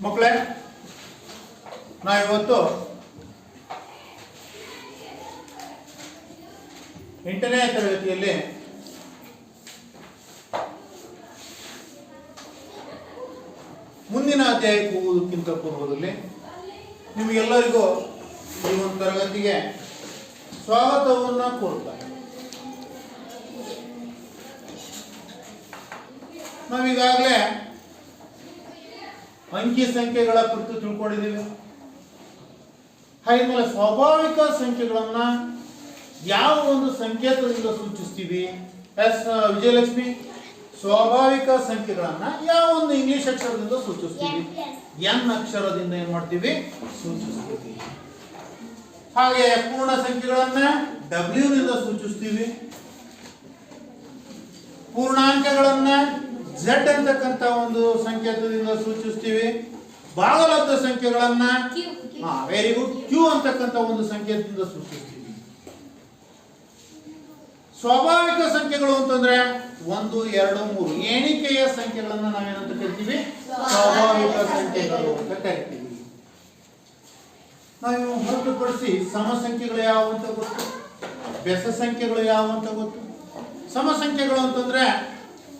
ಮಕ್ಕಳೇ, ನಾವಿವತ್ತು 8ನೇ ತರಗತಿಯಲ್ಲಿ ಮುಂದಿನ ಅಧ್ಯಾಯಕ್ಕೆ ಹೋಗೋದಕ್ಕಿಂತ ಪೂರ್ವದಲ್ಲಿ ನಿಮಗೆಲ್ಲರಿಗೂ ಈ ಒಂದು ತರಗತಿಗೆ ಸ್ವಾಗತವನ್ನು ಕೋರ್ತಾರೆ. ನಾವೀಗಾಗಲೇ ಅಂಕಿ ಸಂಖ್ಯೆಗಳ ಕುರಿತು ತಿಳ್ಕೊಂಡಿದ್ದೀವಿ. ಹಾಗೆ ಸ್ವಾಭಾವಿಕ ಸಂಖ್ಯೆಗಳನ್ನ ಯಾವ ಒಂದು ಸಂಕೇತದಿಂದ ಸೂಚಿಸ್ತೀವಿ? ಎಸ್ ವಿಜಯಲಕ್ಷ್ಮಿ, ಸ್ವಾಭಾವಿಕ ಸಂಖ್ಯೆಗಳನ್ನ ಯಾವ ಒಂದು ಇಂಗ್ಲಿಷ್ ಅಕ್ಷರದಿಂದ ಸೂಚಿಸ್ತೀವಿ? ಎನ್ ಅಕ್ಷರದಿಂದ ಏನ್ ಮಾಡ್ತೀವಿ? ಸೂಚಿಸ್ತೀವಿ. ಹಾಗೆ ಪೂರ್ಣ ಸಂಖ್ಯೆಗಳನ್ನ ಡಬ್ಲ್ಯೂ ನಿಂದ ಸೂಚಿಸ್ತೀವಿ. ಪೂರ್ಣಾಂಕಗಳನ್ನ ಝೆಡ್ ಅಂತಕ್ಕಂಥ ಒಂದು ಸಂಕೇತದಿಂದ ಸೂಚಿಸ್ತೀವಿ. ಭಾಗಲಬ್ಧ ಸಂಖ್ಯೆಗಳನ್ನ ವೆರಿ ಗುಡ್, ಕ್ಯೂ ಅಂತಕ್ಕಂಥ ಒಂದು ಸಂಕೇತದಿಂದ ಸೂಚಿಸ್ತೀವಿ. ಸ್ವಾಭಾವಿಕ ಸಂಖ್ಯೆಗಳು ಅಂತಂದ್ರೆ 1, 2, 3 ಎಣಿಕೆಯ ಸಂಖ್ಯೆಗಳನ್ನ ನಾವೇನಂತ ಕರಿತೀವಿ? ಸ್ವಾಭಾವಿಕ ಸಂಖ್ಯೆಗಳು ಅಂತ ಕರಿತೀವಿ. ನಾವು ಹೊರತುಪಡಿಸಿ ಸಮ ಸಂಖ್ಯೆಗಳು ಯಾವ ಅಂತ ಗೊತ್ತು, ಬೆಸ ಸಂಖ್ಯೆಗಳು ಯಾವ ಅಂತ ಗೊತ್ತು. ಸಮ ಸಂಖ್ಯೆಗಳು ಅಂತಂದ್ರೆ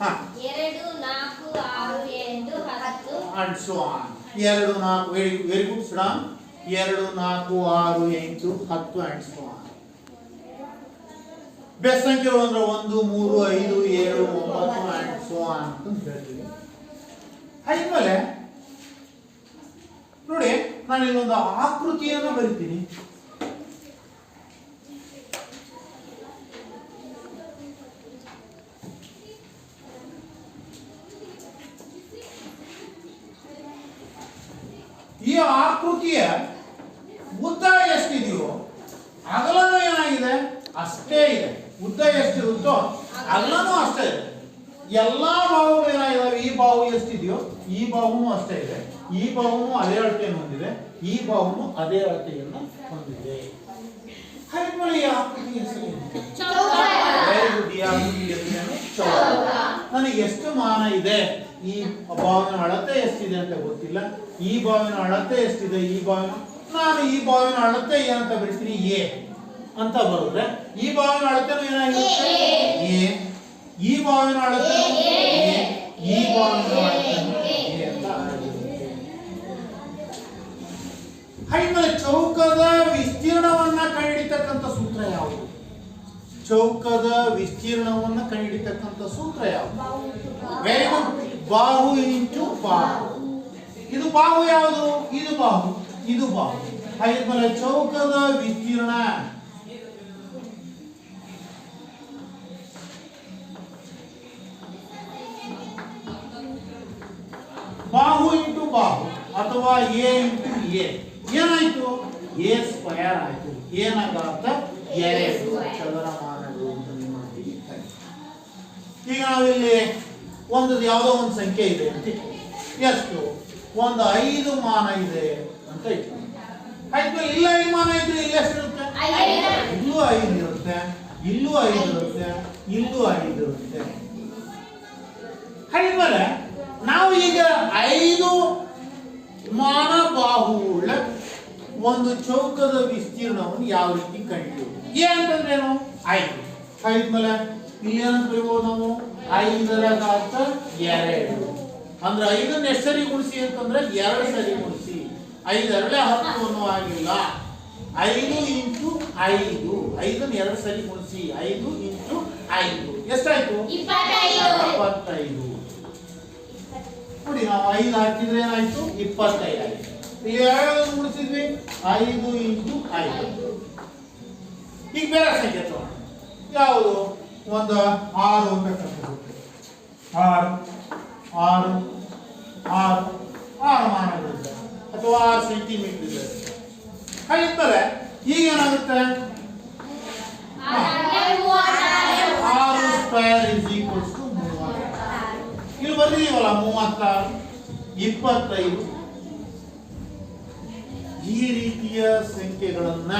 2, 4, 6, 8, 10 and so on. 2, 4 very good Sudam. 2, 4, 6, 8, 10 and so on. ಬೆಸ ಸಂಖ್ಯೆಗಳು ಅಂದ್ರೆ 1, 3, 5, 7, 9 and so on ಅಂತ ಹೇಳ್ತೀವಿ. ಆದ್ಮೇಲೆ ನೋಡಿ, ನಾನು ಇಲ್ಲೊಂದು ಆಕೃತಿಯನ್ನು ಬರಿತೀನಿ. ಈ ಆಕೃತಿಯ ಉದ್ದ ಎಷ್ಟಿದೆಯೋ ಅಗಲನೂ ಏನಾಗಿದೆ? ಅಷ್ಟೇ ಇದೆ. ಉದ್ದ ಎಷ್ಟಿರುತ್ತೋ ಅಗಲನೂ ಅಷ್ಟೇ ಇದೆ. ಎಲ್ಲಾ ಬಾಹುಗಳು ಏನಾಗಿದಾವೆ? ಈ ಬಾಹು ಎಷ್ಟಿದೆಯೋ ಈ ಬಾಹುನು ಅಷ್ಟೇ ಇದೆ. ಈ ಬಾಹುನು ಅದೇ ಅಳತೆಯನ್ನು ಹೊಂದಿದೆ. ಈ ಬಾಹುನು ಅದೇ ಅಳತೆಯನ್ನು ಹೊಂದಿದೆ. ಹಾಗಾದ್ರೆ ಈ ಆಕೃತಿ ಹೆಸರು ನನಗೆ ಎಷ್ಟು ಮಾನ ಇದೆ? ಈ ಬಾವಿನ ಅಳತೆ ಎಷ್ಟಿದೆ ಅಂತ ಗೊತ್ತಿಲ್ಲ. ಈ ಬಾವಿನ ಅಳತೆ ಎಷ್ಟಿದೆ? ಈ ಬಾವಿನ ನಾನು ಈ ಬಾವಿನ ಅಳತೆ ಏನಂತ ಬರೀತೀನಿ? ಎ ಅಂತ ಬರುತ್ತೆ. ಈ ಬಾವಿನ ಅಳತೆನೂ ಏನಾಗಿರುತ್ತೆ? ಎ. ಈ ಬಾವಿನ ಅಳತೆ ಎ. ಈ ಬಾವಿನ ಅಳತೆ ಎ ಅಂತ ಆಗಿರುತ್ತೆ. ಹಾಗೆ ಚೌಕದ ವಿಸ್ತೀರ್ಣವನ್ನ ಕಂಡುಹಿಡಿತಕ್ಕಂಥ ಸೂತ್ರ ಯಾವುದು? ಚೌಕದ ವಿಸ್ತೀರ್ಣವನ್ನ ಕಂಡುಹಿಡಿತಕ್ಕಂಥ ಸೂತ್ರ ಯಾವುದು? ವೆರಿ ಗುಡ್, ಬಾಹು ಇಂಟು ಬಾಹು. ಇದು ಬಾಹು ಯಾವುದು? ಇದು ಬಾಹು, ಇದು ಬಾಹು. ಹಾಗೆ ಚೌಕದ ವಿಸ್ತೀರ್ಣ ಬಾಹು ಇಂಟು ಬಾಹು ಅಥವಾ ಎ ಇಂಟು ಎ ಏನಾಯ್ತು? ಎ ಸ್ಕ್ವೇರ್ ಆಯ್ತು. ಏನಾಗತ್ತ? 2 ಚದರಮಾನಗಳು ಅಂತ ಮಾಡ್ತೀವಿ. ಈಗ ನಾವಿಲ್ಲಿ ಒಂದು ಯಾವುದೋ ಒಂದು ಸಂಖ್ಯೆ ಇದೆ ಅಂತ ಎಷ್ಟು? ಒಂದು 5 ಮಾನ ಇದೆ ಅಂತ ಇತ್ತು. ಆಯ್ತು, ಇಲ್ಲ 5 ಮಾನ ಇದ್ರೆ ಇಲ್ಲಿ ಎಷ್ಟಿರುತ್ತೆ? ಇಲ್ಲೂ 5 ಇರುತ್ತೆ, ಇಲ್ಲೂ 5 ಇರುತ್ತೆ, ಇಲ್ಲೂ 5 ಇರುತ್ತೆ. ಹಾಗಾದ್ಮೇಲೆ ನಾವು ಈಗ 5 ಮಾನ ಬಾಹುವುಳ್ಳ ಒಂದು ಚೌಕದ ವಿಸ್ತೀರ್ಣವನ್ನು ಯಾವ ರೀತಿ ಕಂಡುಹಿಡಿಯುವುದು? ಎ ಅಂತಂದ್ರೇನು? 5. ಹಾಗಿದ್ಮೇಲೆ ಇಲ್ಲಿ ಏನಂತ ಬರೀಬಹುದು ನಾವು? 5 ರ ಘಾತ 2 ಅಂದ್ರೆ 5 ಎಷ್ಟು ಸರಿ ಗುಣಿಸಿ ಅಂತಂದ್ರೆ 2 ಸರಿ ಗುಣಿಸಿ. 5 ಎರಡೇ 10 ಅನ್ನೋ ಆಗಿಲ್ಲ. 5 ಇಂಟು 5, 5 2 ಸರಿ ಗುಣಿಸಿ. 5 ಇಂಟು 5 ಎಷ್ಟಾಯ್ತು? 25. ನೋಡಿ, ನಾವು 5 ಹಾಕಿದ್ರೆ ಏನಾಯ್ತು? 25 ಆಯ್ತು. ಇಲ್ಲಿ ಯಾವ್ಯಾವ ಗುಣಿಸಿದ್ವಿ? 5 ಇಂಟು 5. ಈಗ ಬೇರೆ ಸಂಖ್ಯೆ ತಗೋಣ. ಯಾವುದು? ಒಂದು 6 ಅಂತ ಕರ್ಕೊಂಡು 6 ಮಾನಗಳಿದೆ ಅಥವಾ 6 ಸೆಂಟಿಮೀಟರ್ ಇದೆ. ಹಾಗಿದ್ದರೆ ಈಗ ಏನಾಗುತ್ತೆ? 6 ಸ್ಕ್ವೇರ್ ಇಸ್ ಈಕ್ವಲ್ಸ್ ಟು 36. ಇಲ್ಲಿ ಬರ್ದಿದೀವಲ್ಲ 36, 25. ಈ ರೀತಿಯ ಸಂಖ್ಯೆಗಳನ್ನ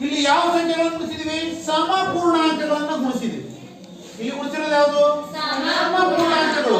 ಇಲ್ಲಿ ಯಾವ ಸಂಖ್ಯೆಗಳನ್ನು ಗುಣಿಸಿದೀವಿ? ಸಮ ಪೂರ್ಣಾಂಕಗಳನ್ನು ಗುಣಿಸಿದೀವಿ. ಇಲ್ಲಿ ಗುಣಿಸಿರೋದು ಯಾವುದು? ಸಮ ಪೂರ್ಣಾಂಕಗಳು.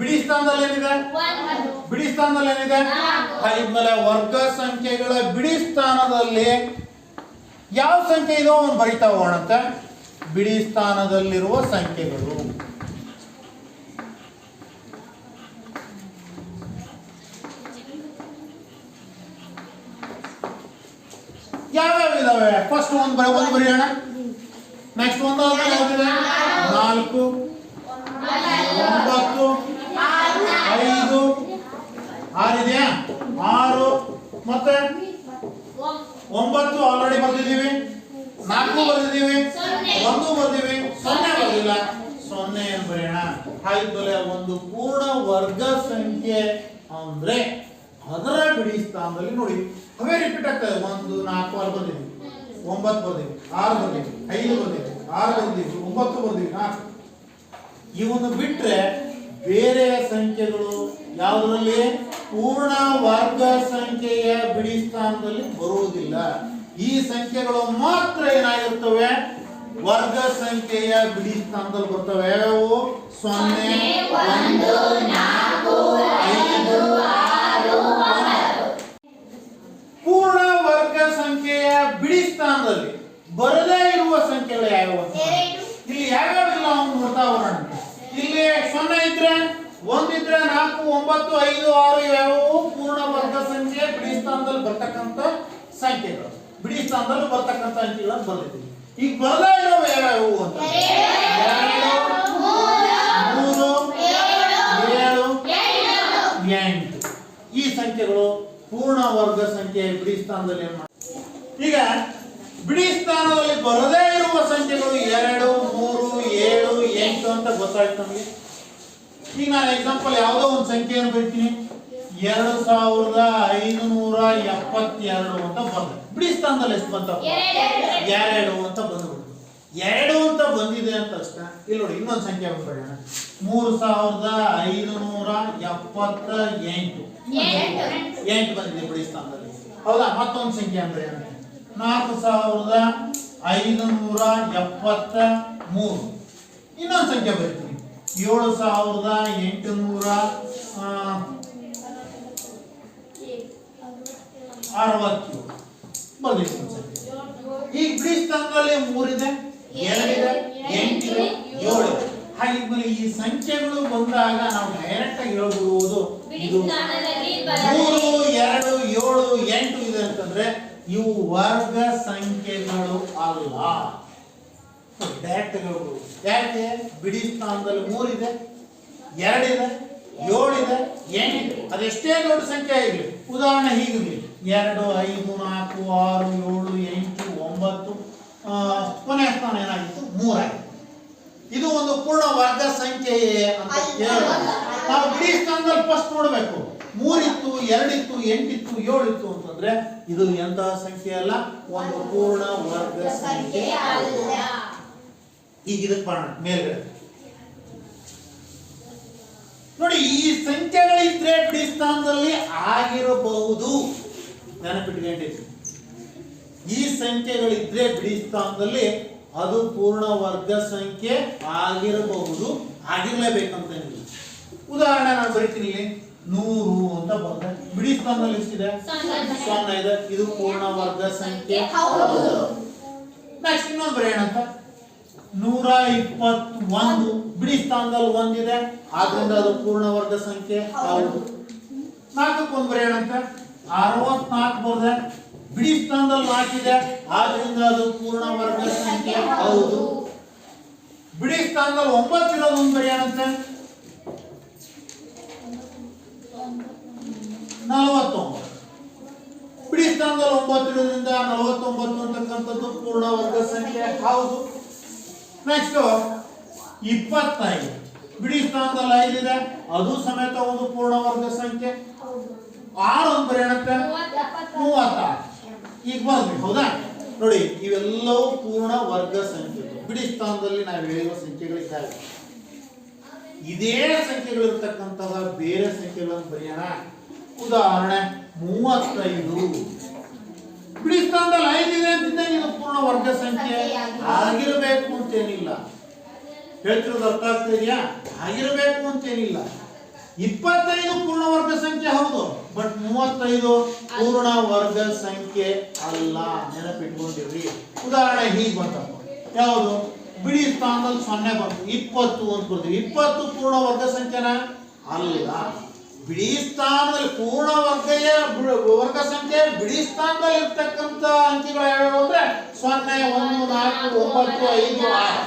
ಬಿಡಿ ಸ್ಥಾನದಲ್ಲಿ ಏನಿದೆ? ಬಿಡಿ ಸ್ಥಾನದಲ್ಲಿ ಏನಿದೆ? ಇದ್ಮೇಲೆ ವರ್ಗ ಸಂಖ್ಯೆಗಳ ಬಿಡಿ ಸ್ಥಾನದಲ್ಲಿ ಯಾವ ಸಂಖ್ಯೆ ಇದೋ ಅವನು ಬರಿತಾ ಹೋಗೋಣಂತೆ. ಬಿಡಿ ಸ್ಥಾನದಲ್ಲಿರುವ ಸಂಖ್ಯೆಗಳು ಯಾವ್ಯಾವ ಇದಾವೆ? ಫಸ್ಟ್ ಒಂದು ಬರೆಯೋಣ. ನೆಕ್ಸ್ಟ್ ಒಂದು ಯಾವ್ದಿದೆ? 4 9 5 6 ಇದೆಯಾ? 6 ಮತ್ತೆ 9 ಆಲ್ರೆಡಿ ಬರ್ದಿದ್ದೀವಿ, 4 ಬರ್ದಿದ್ದೀವಿ, 1 ಬರ್ದಿವಿ, 0 ಬರ್ದಿಲ್ಲ, 0 ಏನು ಬರೆಯೋಣ. ಹಾಗಿದ್ಮೇಲೆ ಒಂದು ಪೂರ್ಣ ವರ್ಗ ಸಂಖ್ಯೆ ಅಂದ್ರೆ ಅದರ ಬಿಡಿ ಸ್ಥಾನದಲ್ಲಿ ನೋಡಿ ಅವೇ ರಿಪೀಟ್ ಆಗ್ತದೆ. 1 4 6 ಬರ್ದಿದ್ದೀವಿ, 9 ಬರ್ದಿವಿ, 6 ಬರ್ದಿವಿ, 5 ಬರ್ದಿವಿ, 6 ಬರ್ದಿವಿ, 9 ಬರ್ದಿವಿ, 4. ಇವನ್ನು ಬಿಟ್ರೆ ಬೇರೆ ಸಂಖ್ಯೆಗಳು ಯಾವುದರಲ್ಲಿ ಪೂರ್ಣ ವರ್ಗ ಸಂಖ್ಯೆಯ ಬಿಡಿ ಸ್ಥಾನದಲ್ಲಿ ಬರುವುದಿಲ್ಲ. ಈ ಸಂಖ್ಯೆಗಳು ಮಾತ್ರ ಏನಾಗಿರ್ತವೆ? ವರ್ಗ ಸಂಖ್ಯೆಯ ಬಿಡಿ ಸ್ಥಾನದಲ್ಲಿ ಬರ್ತವೆ. ಯಾವ್ಯಾವು? 0 1 4 5 6 ಪೂರ್ಣ ವರ್ಗ ಸಂಖ್ಯೆಯ ಬಿಡಿ ಸ್ಥಾನದಲ್ಲಿ ಬರದೇ ಇರುವ ಸಂಖ್ಯೆಗಳು ಯಾವ್ಯಾವ? ಇಲ್ಲಿ ಯಾವ್ಯಾವ ಇಲ್ಲ ಅವನು ನೋಡ್ತಾ ಹೋಗೋಣ. ಇಲ್ಲಿ 0 ಇದ್ರೆ, 1 ಇದ್ರೆ, 4 9 5 6 ಇವ್ಯಾವು ಪೂರ್ಣ ವರ್ಗ ಸಂಖ್ಯೆ ಬಿಡಿ ಸ್ಥಾನದಲ್ಲಿ ಬರ್ತಕ್ಕಂಥ ಸಂಖ್ಯೆಗಳು. ಬಿಡಿ ಸ್ಥಾನದಲ್ಲಿ ಬರ್ತಕ್ಕಂಥ ಅಂಕಿಗಳನ್ನು ಬರ್ದಿದ್ದೀವಿ. ಈಗ ಬರದೇ ಇರೋ ಯಾವ್ಯಾವು ಅಂತ 2 3 7 8 ಈ ಸಂಖ್ಯೆಗಳು ಪೂರ್ಣ ವರ್ಗ ಸಂಖ್ಯೆ ಬಿಡಿ ಸ್ಥಾನದಲ್ಲಿ ಏನ್ ಮಾಡ್ತೀವಿ? ಈಗ ಬಿಡಿ ಸ್ಥಾನದಲ್ಲಿ ಬರದೇ ಇರುವ ಸಂಖ್ಯೆಗಳು 2 3 7 8 ಅಂತ ಗೊತ್ತಾಯ್ತು ನಮಗೆ. ಈಗ ನಾನು ಎಕ್ಸಾಂಪಲ್ ಯಾವುದೋ ಒಂದು ಸಂಖ್ಯೆಯನ್ನು ಬರೀತೀನಿ. 2572 ಅಂತ ಬಂದ ಬಿಡಿ ಸ್ಥಾನದಲ್ಲಿ ಎಷ್ಟು ಬಂತ? 2 ಅಂತ ಬಂದ್ಬಿಡ್ತು. 2 ಅಂತ ಬಂದಿದೆ ಅಂತ ತಕ್ಷಣ ಇಲ್ಲಿ ನೋಡಿ ಇನ್ನೊಂದು ಸಂಖ್ಯೆ ಬರೋಣ. 3578 8 ಬಂದಿದೆ ಬಿಡಿ ಸ್ಥಾನದಲ್ಲಿ. ಹೌದಾ? ಮತ್ತೊಂದು ಸಂಖ್ಯೆ ಅಂದ್ರೆ 4573. ಇನ್ನೊಂದು ಸಂಖ್ಯೆ ಬರೀತೀನಿ 7860 ಬರ್ದಿದ್ದೀನಿ ಸಂಖ್ಯೆ. ಈಗ ಬಿಡಿ ಸ್ಥಾನದಲ್ಲಿ 3 ಇದೆ, 2 ಇದೆ, 8 ಇದೆ, 7 ಇದೆ. ಹಾಗಿದ್ಮೇಲೆ ಈ ಸಂಖ್ಯೆಗಳು ಬಂದಾಗ ನಾವು ಡೈರೆಕ್ಟ್ ಆಗಿ ಹೇಳ್ಬಿಡುವುದು ಇದು 3 2 7 8 ಇದೆ ಅಂತಂದ್ರೆ ಇವು ವರ್ಗ ಸಂಖ್ಯೆಗಳು ಅಲ್ಲ. ಡೈರೆಕ್ಟ್ ಆಗಿ ಹೇಳ್ಬೋದು. ಯಾಕೆ? ಬಿಡಿ ಸ್ಥಾನದಲ್ಲಿ 3 ಇದೆ, 2 ಇದೆ, 7 ಇದೆ, 8 ಇದೆ. ಅದೆಷ್ಟೇ ದೊಡ್ಡ ಸಂಖ್ಯೆ ಆಗಿರಲಿ, ಉದಾಹರಣೆ ಹೀಗಿರಲಿ 2 5 4 6 7 8 9 ಕೊನೆಯ ಸ್ಥಾನ ಏನಾಗಿತ್ತು? 3 ಆಗಿದೆ. ಇದು ಒಂದು ಪೂರ್ಣ ವರ್ಗ ಸಂಖ್ಯೆಯೇ ಅಂತ ಕೇಳಿದಾಗ ನಾವು ಬಿಡಿ ಸ್ಥಾನದಲ್ಲಿ ಫಸ್ಟ್ ನೋಡಬೇಕು. 3 ಇತ್ತು, 2 ಇತ್ತು, 8 ಇತ್ತು, 7 ಇತ್ತು ಅಂತಂದ್ರೆ ಇದು ಎಂತಹ ಸಂಖ್ಯೆ ಅಲ್ಲ, ಒಂದು ಪೂರ್ಣ ವರ್ಗ ಸಂಖ್ಯೆ ಅಲ್ಲ. ಈಗ ಇದಕ್ಕೆ ಬರೋಣ ಮೇಲ್ಗಡೆ ನೋಡಿ. ಈ ಸಂಖ್ಯೆಗಳಿದ್ರೆ ಬಿಡಿ ಸ್ಥಾನದಲ್ಲಿ ಆಗಿರಬಹುದು. ನೆನಪಿಟ್ಕೊಂಡಿದ್ದೀವಿ, ಈ ಸಂಖ್ಯೆಗಳಿದ್ರೆ ಬಿಡಿ ಸ್ಥಾನದಲ್ಲಿ ಅದು ಪೂರ್ಣ ವರ್ಗ ಸಂಖ್ಯೆ ಆಗಿರಬಹುದು, ಆಗಿರ್ಲೇಬೇಕಂತ ಏನಿಲ್ಲ. ಉದಾಹರಣೆ ನಾನು ಬರೀತೀನಿ ಇಲ್ಲಿ 100 ಅಂತ ಬಂದ್ರೆ ಬಿಡಿ ಸ್ಥಾನದಲ್ಲಿ ಎಷ್ಟಿದೆ? 0 ಇದೆ. ಇದು ಪೂರ್ಣ ವರ್ಗ ಸಂಖ್ಯೆ ಹೌದು. ನೆಕ್ಸ್ಟ್ ಇನ್ನೊಂದು ಬರೆಯೋಣ ಅಂತ 121 ಬಿಡಿ ಸ್ಥಾನದಲ್ಲಿ 1 ಇದೆ, ಆದ್ರಿಂದ ಅದು ಪೂರ್ಣ ವರ್ಗ ಸಂಖ್ಯೆ ಹೌದು. 4ಕ್ಕೆ ಒಂದು ಬರೆಯೋಣ ಅಂತ 64 ಬರ್ದೆ ಬಿಡಿ ಸ್ಥಾನದಲ್ಲಿ 4 ಇದೆ, ಆದ್ರಿಂದ ಅದು ಪೂರ್ಣ ವರ್ಗ ಸಂಖ್ಯೆ ಹೌದು. ಬಿಡಿ ಸ್ಥಾನದಲ್ಲಿ 9 ಇರೋದು ಒಂದು ಬರೆಯೋಣಂತೆ 49 ಬಿಡಿ ಸ್ಥಾನದಲ್ಲಿ 9 ಇರೋದ್ರಿಂದ 49 ಅಂತಕ್ಕಂಥದ್ದು ಪೂರ್ಣ ವರ್ಗ ಸಂಖ್ಯೆ ಹೌದು. ನೆಕ್ಸ್ಟ್ 25 ಬಿಡಿ ಸ್ಥಾನದಲ್ಲಿ 5 ಇದೆ, ಅದು ಸಮೇತ ಒಂದು ಪೂರ್ಣ ವರ್ಗ ಸಂಖ್ಯೆ. 6 ಒಂದು ಬರೆಯೋಣಂತೆ 36 ಈಗ ಬರ್ರಿ. ಹೌದಾ? ನೋಡಿ ಇವೆಲ್ಲವೂ ಪೂರ್ಣ ವರ್ಗ ಸಂಖ್ಯೆಗಳು. ಬಿಡಿ ಸ್ಥಾನದಲ್ಲಿ ನಾವು ಹೇಳಿರುವ ಸಂಖ್ಯೆಗಳಿದ್ದಾವೆ. ಇದೇ ಸಂಖ್ಯೆಗಳಿರ್ತಕ್ಕಂತಹ ಬೇರೆ ಸಂಖ್ಯೆಗಳನ್ನು ಬರೆಯೋಣ. ಉದಾಹರಣೆ 35 ಬಿಡಿ ಸ್ಥಾನದಲ್ಲಿ 5 ಇದೆ ಅಂತಿದ್ದ ಇದು ಪೂರ್ಣ ವರ್ಗ ಸಂಖ್ಯೆ ಆಗಿರಬೇಕು ಅಂತೇನಿಲ್ಲ. ಹೇಳ್ತಿರೋದು ಅರ್ಥ ಆಗ್ತಿದೆಯಾ? ಆಗಿರಬೇಕು ಅಂತೇನಿಲ್ಲ. 25 ಪೂರ್ಣ ವರ್ಗ ಸಂಖ್ಯೆ ಹೌದು, ಬಟ್ 35 ಪೂರ್ಣ ವರ್ಗ ಸಂಖ್ಯೆ ಅಲ್ಲ. ನೆನಪಿಟ್ಕೊಂಡಿರ್ರಿ. ಉದಾಹರಣೆ ಹೀಗೆ ಬಂತಪ್ಪ, ಯಾವುದು? ಬಿಡಿ ಸ್ಥಾನದಲ್ಲಿ 0 ಬಂತು, 20 ಅಂತ ಕೊಡ್ತೀವಿ. 20 ಪೂರ್ಣ ವರ್ಗ ಸಂಖ್ಯೆನ ಅಲ್ಲ. ಬಿಡಿ ಸ್ಥಾನದಲ್ಲಿ ಪೂರ್ಣ ವರ್ಗ ಸಂಖ್ಯೆ ಬಿಡಿ ಸ್ಥಾನದಲ್ಲಿ ಇರ್ತಕ್ಕಂಥ ಅಂಕಿಗಳು ಯಾವ್ಯಾವ ಅಂದ್ರೆ 0, 1, 4, 9, 5, 6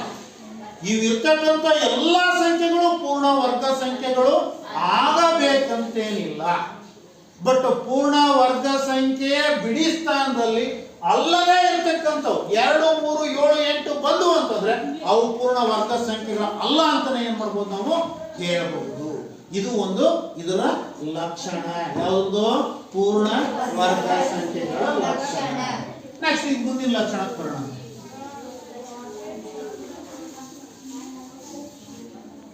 ಇವು ಇರ್ತಕ್ಕಂಥ ಎಲ್ಲಾ ಸಂಖ್ಯೆಗಳು ಪೂರ್ಣ ವರ್ಗ ಸಂಖ್ಯೆಗಳು ಆಗಬೇಕಂತೇನಿಲ್ಲ. ಬಟ್ ಪೂರ್ಣ ವರ್ಗ ಸಂಖ್ಯೆ ಬಿಡಿ ಸ್ಥಾನದಲ್ಲಿ ಅಲ್ಲದೇ ಇರ್ತಕ್ಕಂಥವು 2, 3, 7, 8 ಬಂದು ಅಂತಂದ್ರೆ ಅವು ಪೂರ್ಣ ವರ್ಗ ಸಂಖ್ಯೆಗಳು ಅಲ್ಲ ಅಂತಾನೆ ಏನ್ ಮಾಡ್ಬೋದು ನಾವು ಹೇಳಬಹುದು. ಇದು ಒಂದು ಇದರ ಲಕ್ಷಣ. ಯಾವುದು? ಪೂರ್ಣ ವರ್ಗ ಸಂಖ್ಯೆಗಳ ಲಕ್ಷಣ. ನೆಕ್ಸ್ಟ್ ಈಗ ಮುಂದಿನ ಲಕ್ಷಣ ಬರೋಣ.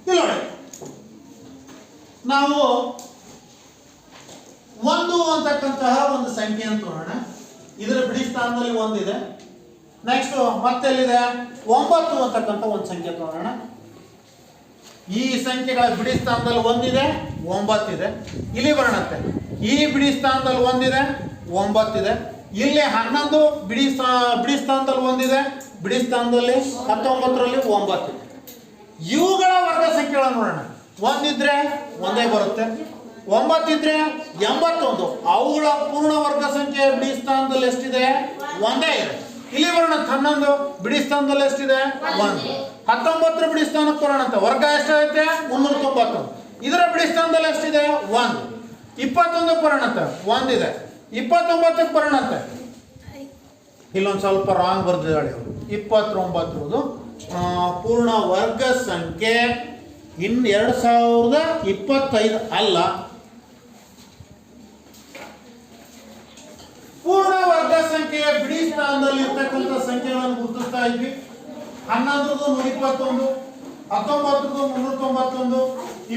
ನೋಡಿ, ನಾವು 1 ಅಂತಕ್ಕಂತಹ ಒಂದು ಸಂಖ್ಯೆ ಅಂತ ನೋಡೋಣ. ಇದರ ಬಿಡಿ ಸ್ಥಾನದಲ್ಲಿ 1 ಇದೆ. ನೆಕ್ಸ್ಟ್ ಮತ್ತೆಲ್ಲಿದೆ? 9 ಅಂತಕ್ಕಂಥ ಒಂದು ಸಂಖ್ಯೆ ತಗೋಣ. ಈ ಸಂಖ್ಯೆಗಳ ಬಿಡಿ ಸ್ಥಾನದಲ್ಲಿ 1 ಇದೆ, 9 ಇದೆ. ಇಲ್ಲಿ ಬರೋಣಂತೆ. ಈ ಬಿಡಿ ಸ್ಥಾನದಲ್ಲಿ 1 ಇದೆ, 9 ಇದೆ. ಇಲ್ಲಿ 11 ಬಿಡಿ ಸ್ಥಾನದಲ್ಲಿ 1 ಇದೆ, ಬಿಡಿ ಸ್ಥಾನದಲ್ಲಿ 19ರಲ್ಲಿ 9 ಇದೆ. ಇವುಗಳ ವರ್ಗ ಸಂಖ್ಯೆಗಳನ್ನು ನೋಡೋಣ. 1 ಇದ್ರೆ 1 ಬರುತ್ತೆ, 9 ಇದ್ರೆ 81. ಅವುಗಳ ಪೂರ್ಣ ವರ್ಗ ಸಂಖ್ಯೆ ಬಿಡಿ ಸ್ಥಾನದಲ್ಲಿ ಎಷ್ಟಿದೆ? 1 ಇದೆ. ಇಲ್ಲಿ ಬರೋಣ. 11 ಬಿಡಿ ಸ್ಥಾನದಲ್ಲಿ ಎಷ್ಟಿದೆ? 1. 19 ಬಿಡಿ ಸ್ಥಾನಕ್ಕೆ ಬರೋಣ. ವರ್ಗ ಎಷ್ಟಾಗುತ್ತೆ? 390. ಇದರ ಬಿಡಿ ಸ್ಥಾನದಲ್ಲಿ ಎಷ್ಟಿದೆ? 1. 21 ಬರೋಣ. 1 ಇದೆ. 29ಕ್ಕೆ ಬರೋಣ. ಇಲ್ಲೊಂದು ಸ್ವಲ್ಪ ರಾಂಗ್ ಬರ್ದಿದ್ದಾಳೆ ಅವರು. 29 ಪೂರ್ಣ ವರ್ಗ ಸಂಖ್ಯೆ 2025 ಅಲ್ಲ. ಪೂರ್ಣ ವರ್ಗ ಸಂಖ್ಯೆಯ ಬಿಡಿ ಸ್ಥಾನದಲ್ಲಿ ಇರ್ತಕ್ಕಂಥ ಸಂಖ್ಯೆಗಳನ್ನು ಗುರುತಿಸ್ತಾ ಇದ್ವಿ. 11 121, 19 391,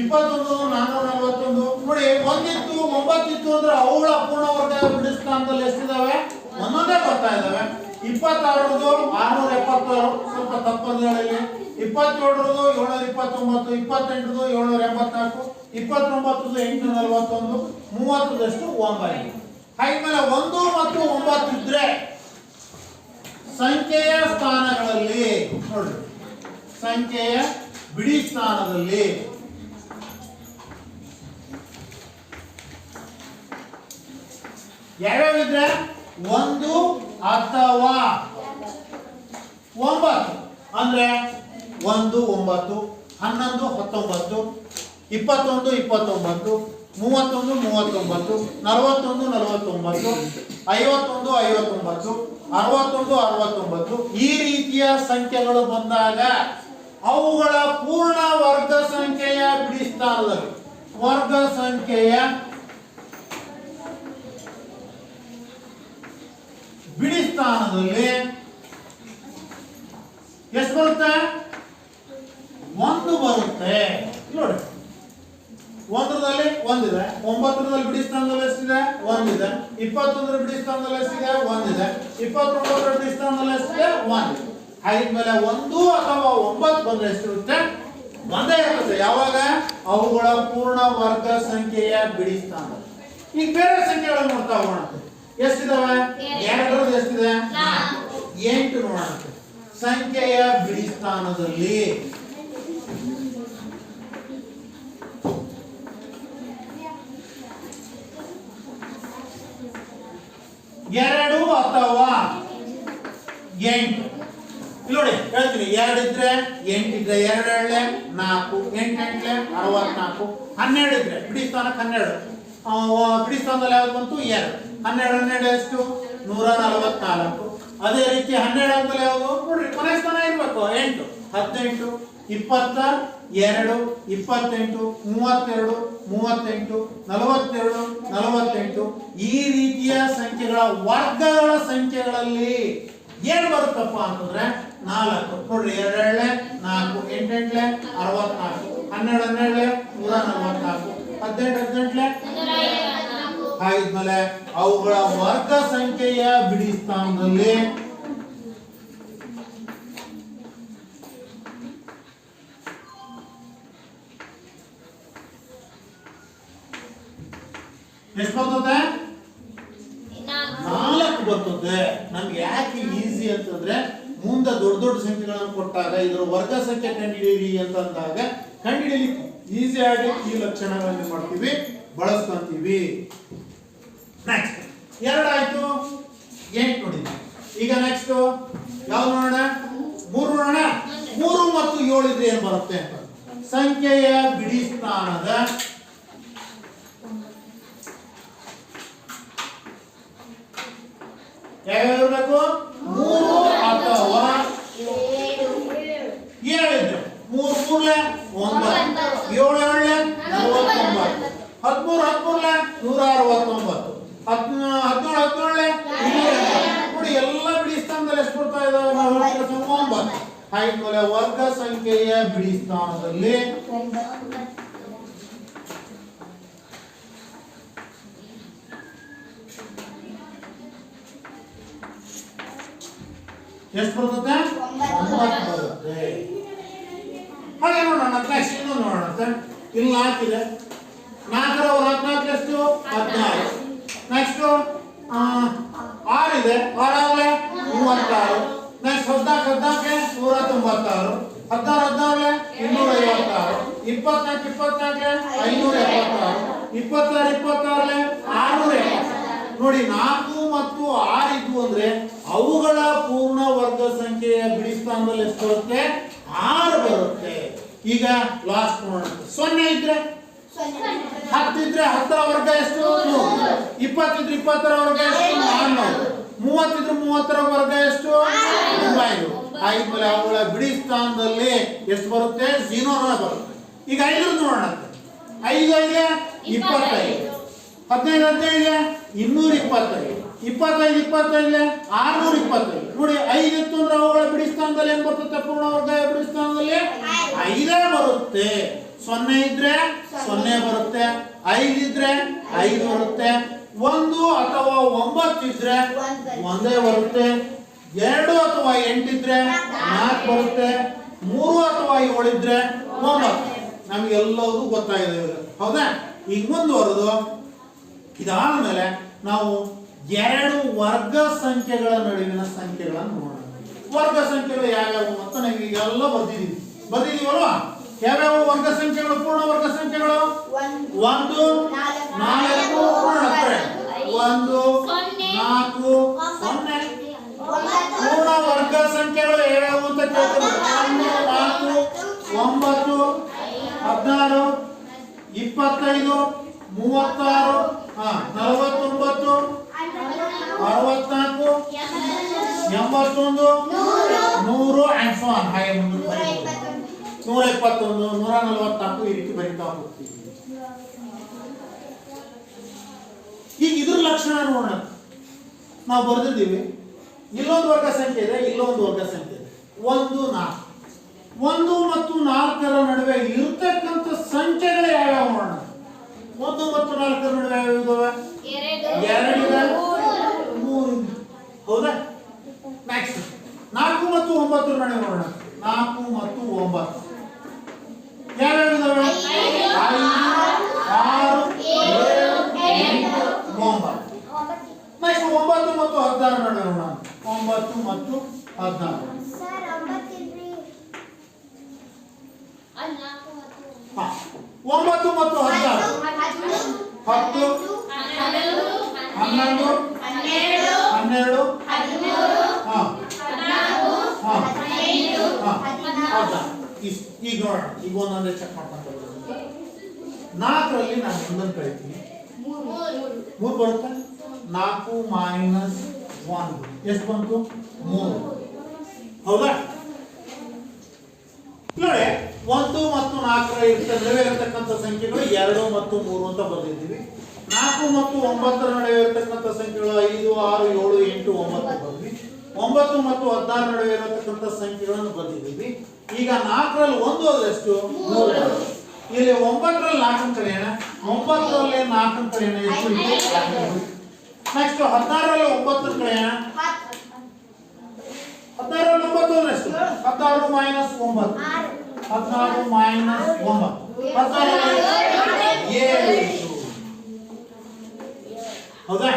21 441. ನೋಡಿ, 1 ಇತ್ತು 9 ಇತ್ತು ಅಂದ್ರೆ ಅವುಗಳ ಪೂರ್ಣ ವರ್ಗ ಬಿಡಿ ಸ್ಥಾನದಲ್ಲಿ ಎಷ್ಟಿದಾವೆ? ಒಂದೊಂದೇ ಬರ್ತಾ ಇದಾವೆ. 26 676, ಸ್ವಲ್ಪ ತಪ್ಪಂದಿಗಳಲ್ಲಿ. 27 729, 28 784, 29 841, 30 9. ಹಾಗೆಮೇಲೆ 1 ಮತ್ತು 9 ಇದ್ರೆ ಸಂಖ್ಯೆಯ ಸ್ಥಾನಗಳಲ್ಲಿ ನೋಡ್ರಿ, ಸಂಖ್ಯೆಯ ಬಿಡಿ ಸ್ಥಾನದಲ್ಲಿ ಯಾವ್ಯಾವಿದ್ರೆ 1 ಅಥವಾ 9 ಅಂದ್ರೆ 1 9, 11 19, 21 29, 31 39, 41 49, 51 59, 61 69. ಈ ರೀತಿಯ ಸಂಖ್ಯೆಗಳು ಬಂದಾಗ ಅವುಗಳ ಪೂರ್ಣ ವರ್ಗ ಸಂಖ್ಯೆಯ ಬಿಡಿ ಸ್ಥಾನದಲ್ಲಿ ವರ್ಗ ಸಂಖ್ಯೆಯ ಬಿಡಿ ಸ್ಥಾನದಲ್ಲಿ ಎಷ್ಟು ಬರುತ್ತೆ? 1 ಬರುತ್ತೆ. ನೋಡಿ, 1ರಲ್ಲಿ 1 ಇದೆ, 9ರಲ್ಲಿ ಬಿಡಿ ಸ್ಥಾನದಲ್ಲಿ ಎಷ್ಟಿದೆ? 1 ಇದೆ. 21ರ ಬಿಡಿ ಸ್ಥಾನದಲ್ಲಿ ಎಷ್ಟಿದೆ? 1 ಇದೆ. 29ರ ಬಿಡಿ ಸ್ಥಾನದಲ್ಲಿ ಎಷ್ಟಿದೆ? 1. ಹಾಗಿದ್ಮೇಲೆ 1 ಅಥವಾ 9 ಬಂದ್ರೆ ಎಷ್ಟಿರುತ್ತೆ? 1 ಇರುತ್ತೆ. ಯಾವಾಗ? ಅವುಗಳ ಪೂರ್ಣ ವರ್ಗ ಸಂಖ್ಯೆಯ ಬಿಡಿ ಸ್ಥಾನದಲ್ಲಿ. ಈಗ ಬೇರೆ ಸಂಖ್ಯೆಗಳನ್ನು ನೋಡ್ತಾ ಹೋಗೋಣ. ಎಷ್ಟಿದಾವೆ? 2ರದ್ದು ಎಷ್ಟಿದೆ? 8 ನೋಡೋಣ. ಸಂಖ್ಯೆಯ ಬಿಡಿ ಸ್ಥಾನದಲ್ಲಿ 2 ಅಥವಾ 8. ನೋಡಿ, ಹೇಳ್ತೀನಿ. 2 ಇದ್ರೆ 8 ಇದ್ರೆ 2 2 4, 8 8 64, 12 ಇದ್ರೆ ಬಿಡಿ ಸ್ಥಾನಕ್ಕೆ 12. ಬಿಡಿ ಸ್ಥಾನದಲ್ಲಿ ಯಾವ್ದು ಬಂತು? 2. 12 12 ಎಷ್ಟು? 144. ಅದೇ ರೀತಿ 12 ಆದ್ಮೇಲೆ ಯಾವುದು? ನೋಡ್ರಿ, ಕೊನೆ ಸ್ಥಾನ ಇರ್ಬೇಕು 8. 18, 22, 28, 32, 38, 42, 48. ಈ ರೀತಿಯ ಸಂಖ್ಯೆಗಳ ವರ್ಗಗಳ ಸಂಖ್ಯೆಗಳಲ್ಲಿ ಏನ್ ಬರುತ್ತಪ್ಪ ಅಂತಂದ್ರೆ 4. ನೋಡ್ರಿ, 2 2 4, 8 8 64, 12 12 144, 18 18 ಹಾಗಿದ್ಮೇಲೆ ಅವುಗಳ ವರ್ಗ ಸಂಖ್ಯೆಯ ಬಿಡಿ ಸ್ಥಾನದಲ್ಲಿ ಎಷ್ಟು ಬರ್ತದೆ? ನಾಲ್ಕು. 4 ಬರ್ತದೆ. ನಮ್ಗೆ ಯಾಕೆ ಈಸಿ ಅಂತಂದ್ರೆ ಮುಂದೆ ದೊಡ್ಡ ದೊಡ್ಡ ಸಂಖ್ಯೆಗಳನ್ನು ಕೊಟ್ಟಾಗ ಇದರ ವರ್ಗ ಸಂಖ್ಯೆ ಕಂಡುಹಿಡಿಯಿರಿ ಅಂತ ಅಂದಾಗ ಕಂಡುಹಿಡಿಯಲಿಕ್ಕೆ ಈಸಿ ಆಗಿ ಈ ಲಕ್ಷಣಗಳನ್ನು ಮಾಡ್ತೀವಿ, ಬಳಸ್ಕೊಂತೀವಿ. ನೆಕ್ಸ್ಟ್ 2 ಆಯ್ತು, 8 ನೋಡಿದ್ವಿ. ಈಗ ನೆಕ್ಸ್ಟ್ ಯಾವ್ದು ನೋಡೋಣ? 3 ನೋಡೋಣ. 3 ಮತ್ತು 7 ಇದ್ರೆ ಏನ್ ಬರುತ್ತೆ ಅಂತ ಸಂಖ್ಯೆಯ ಬಿಡಿ ಸ್ಥಾನದ ಯಾವ್ಯಾವ ಇರಬೇಕು? 3 ಅಥವಾ 7 ಇದ್ರೆ 3 3 9 7 7 49 13 13 169 17 ನೋಡಿ ಎಲ್ಲ ಬಿಡಿ ಸ್ಥಾನದಲ್ಲಿ ಎಷ್ಟು ಬರ್ತಾ ಇದಾವೆ? 9. ಹಾಗಾದ್ರೆ ವರ್ಗ ಸಂಖ್ಯೆಯ ಬಿಡಿ ಸ್ಥಾನದಲ್ಲಿ ಎಷ್ಟು ಬರ್ತದೆ? 9 ಬರುತ್ತೆ. ಹಾಗೆ ನೋಡೋಣ. ನೆಕ್ಸ್ಟ್ ಇನ್ನೊಂದು ನೋಡೋಣ. ಇಲ್ಲಿ 4 ಇದೆ. 4 14 ಎಷ್ಟು? 16. ನೆಕ್ಸ್ಟ್ 6 ಇದೆ. 6 ಆಗಲೇ 36. ನೆಕ್ಸ್ಟ್ 14 14 196. 16 16 256. 24 24 576. 26 26 670. ನೋಡಿ 4 ಮತ್ತು 6 ಇದ್ವು ಅಂದ್ರೆ ಅವುಗಳ ಪೂರ್ಣ ವರ್ಗ ಸಂಖ್ಯೆಯ ಬಿಡಿ ಸ್ಥಾನದಲ್ಲಿ ಎಷ್ಟು ಬರುತ್ತೆ? 6 ಬರುತ್ತೆ. ಈಗ ಲಾಸ್ಟ್ ನೋಡೋಣ. 0 ಇದ್ರೆ 10 ಇದ್ರೆ 10ರ ವರ್ಗ ಎಷ್ಟು? 20 ಇದ್ರೆ 20ರ ವರ್ಗ ಎಷ್ಟು? 400. 30 ಇದ್ರೆ 30ರ ವರ್ಗ ಎಷ್ಟು? 900. ಆದ್ಮೇಲೆ ಅವುಗಳ ಬಿಡಿ ಸ್ಥಾನದಲ್ಲಿ ಎಷ್ಟು ಬರುತ್ತೆ? 0 ಬರುತ್ತೆ. ಈಗ 5 ನೋಡೋಣ. 5 5 25. 15 15 225. 25 25 625. ನೋಡಿ 5 ಇತ್ತು ಅಂದ್ರೆ ಅವುಗಳ ಬಿಡಿ ಸ್ಥಾನದಲ್ಲಿ ಏನ್ ಬರ್ತದೆ? ಪೂರ್ಣ ವರ್ಗ ಬಿಡಿ ಸ್ಥಾನದಲ್ಲಿ 5 ಬರುತ್ತೆ. 0 ಇದ್ರೆ 0 ಬರುತ್ತೆ. 5 ಇದ್ರೆ 5 ಬರುತ್ತೆ. 1 ಅಥವಾ 9 ಇದ್ರೆ 1 ಬರುತ್ತೆ. 2 ಅಥವಾ 8 ಇದ್ರೆ 4 ಬರುತ್ತೆ. 3 ಅಥವಾ 7 ಇದ್ರೆ 9. ನಮಗೆಲ್ಲವೂ ಗೊತ್ತಾಗಿದೆ ಇವಾಗ, ಹೌದಾ? ಈಗ ಮುಂದುವರೆದು ಇದಾದ್ಮೇಲೆ ನಾವು 2 ವರ್ಗ ಸಂಖ್ಯೆಗಳ ನಡುವಿನ ಸಂಖ್ಯೆಗಳನ್ನು ನೋಡೋಣ. ವರ್ಗ ಸಂಖ್ಯೆಗಳು ಯಾವ್ಯಾವು ಅಂತ ನಾವು ಈಗೆಲ್ಲ ಬರ್ದಿದೀವಲ್ವಾ? ಯಾವ್ಯಾವ ವರ್ಗ ಸಂಖ್ಯೆಗಳು? ಪೂರ್ಣ ವರ್ಗ ಸಂಖ್ಯೆಗಳು 1 4 1 4 0. ಪೂರ್ಣ ವರ್ಗ ಸಂಖ್ಯೆಗಳು ಯಾವ್ಯಾವು ಅಂತ ಕೇಳ್ತಾರೆ. 1 4 9 16 25 36 49 64 81 100 and so on. ಹಾಗೆ ಮುಂದೆ ಬರೀಬಹುದು. 121 144 ಈ ರೀತಿ ಬರೀತಾ ಹೋಗ್ತೀವಿ. ಈಗ ಇದ್ರ ಲಕ್ಷಣ ನೋಡೋಣ. ನಾವು ಬರೆದಿದ್ದೀವಿ. ಇಲ್ಲೊಂದು ವರ್ಗ ಸಂಖ್ಯೆ ಇದೆ, ಇಲ್ಲೊಂದು ವರ್ಗ ಸಂಖ್ಯೆ ಇದೆ. 1 4. 1 ಮತ್ತು 4ರ ನಡುವೆ ಇರತಕ್ಕಂತ ಸಂಖ್ಯೆಗಳು ಯಾವ್ಯಾವ ನೋಡೋಣ. 1 ಮತ್ತು 4ರ ನಡುವೆ ಯಾವ ಇದಾವೆ? 2 ಇದೆ, 3. ಹೌದಾ? ನೆಕ್ಸ್ಟ್ 4 ಮತ್ತು 9ರ ನಡುವೆ ನೋಡೋಣ. 4 ಮತ್ತು 9 ಯಾವ್ಯಾವ ಇದಾವೆ? 5 6 7 8 9. ನೆಕ್ಸ್ಟ್ 9 ಮತ್ತು 16ರ ನಡುವೆ ನೋಡೋಣ. 9 ಮತ್ತು 16. ಸರ್ 9 ಇಲ್ರಿ. ಅಲ್ಲ 9 ಮತ್ತು 16 10 11 12 12 ಈಗ ನೋಡೋಣ. ಈಗ ಒಂದೊಂದೇ ಚೆಕ್ ಮಾಡ್ಕೊಂಡು 4ರಲ್ಲಿ ನಾನು ಒಂದೊಂದು ಕಳಿತೀನಿ. 3 ಬರುತ್ತೆ. 4 ಮೈನಸ್ 1 ಎಷ್ಟು ಬಂತು? 3. ಹೌದಾ? ನೋಡಿ 1 ಮತ್ತು 4ರ ನಡುವೆ ಇರತಕ್ಕಂಥ ಸಂಖ್ಯೆಗಳು 2 ಮತ್ತು 3 ಅಂತ ಬರೆದಿದ್ದೀವಿ. 4 ಮತ್ತು 9ರ ನಡುವೆ ಇರತಕ್ಕಂಥ ಸಂಖ್ಯೆಗಳು 5 6 7 8 9 ಬಂದ್ವಿ. 9 ಮತ್ತು 16ರ ನಡುವೆ ಇರತಕ್ಕಂಥ ಸಂಖ್ಯೆಗಳನ್ನು ಬರೆದಿದ್ದೀವಿ. ಈಗ 4ರಲ್ಲಿ 1 ಹೋದ್ರೆ ಎಷ್ಟು? 3. ಇಲ್ಲಿ 9ರಲ್ಲಿ 4 ಕಳೆಯೋಣ. 9ರಲ್ಲಿ 4 ಕಳೆಯೋಣ. ಎಷ್ಟು? ನೆಕ್ಸ್ಟ್ 16ರಲ್ಲಿ 9 ಕಳೆಯೋಣ. 16ರಲ್ಲಿ 9 ಹೋದ್ರೆ ಎಷ್ಟು? 16 ಮೈನಸ್ 9 16 ಮೈನಸ್ 9 16 7. ಹೌದಾ?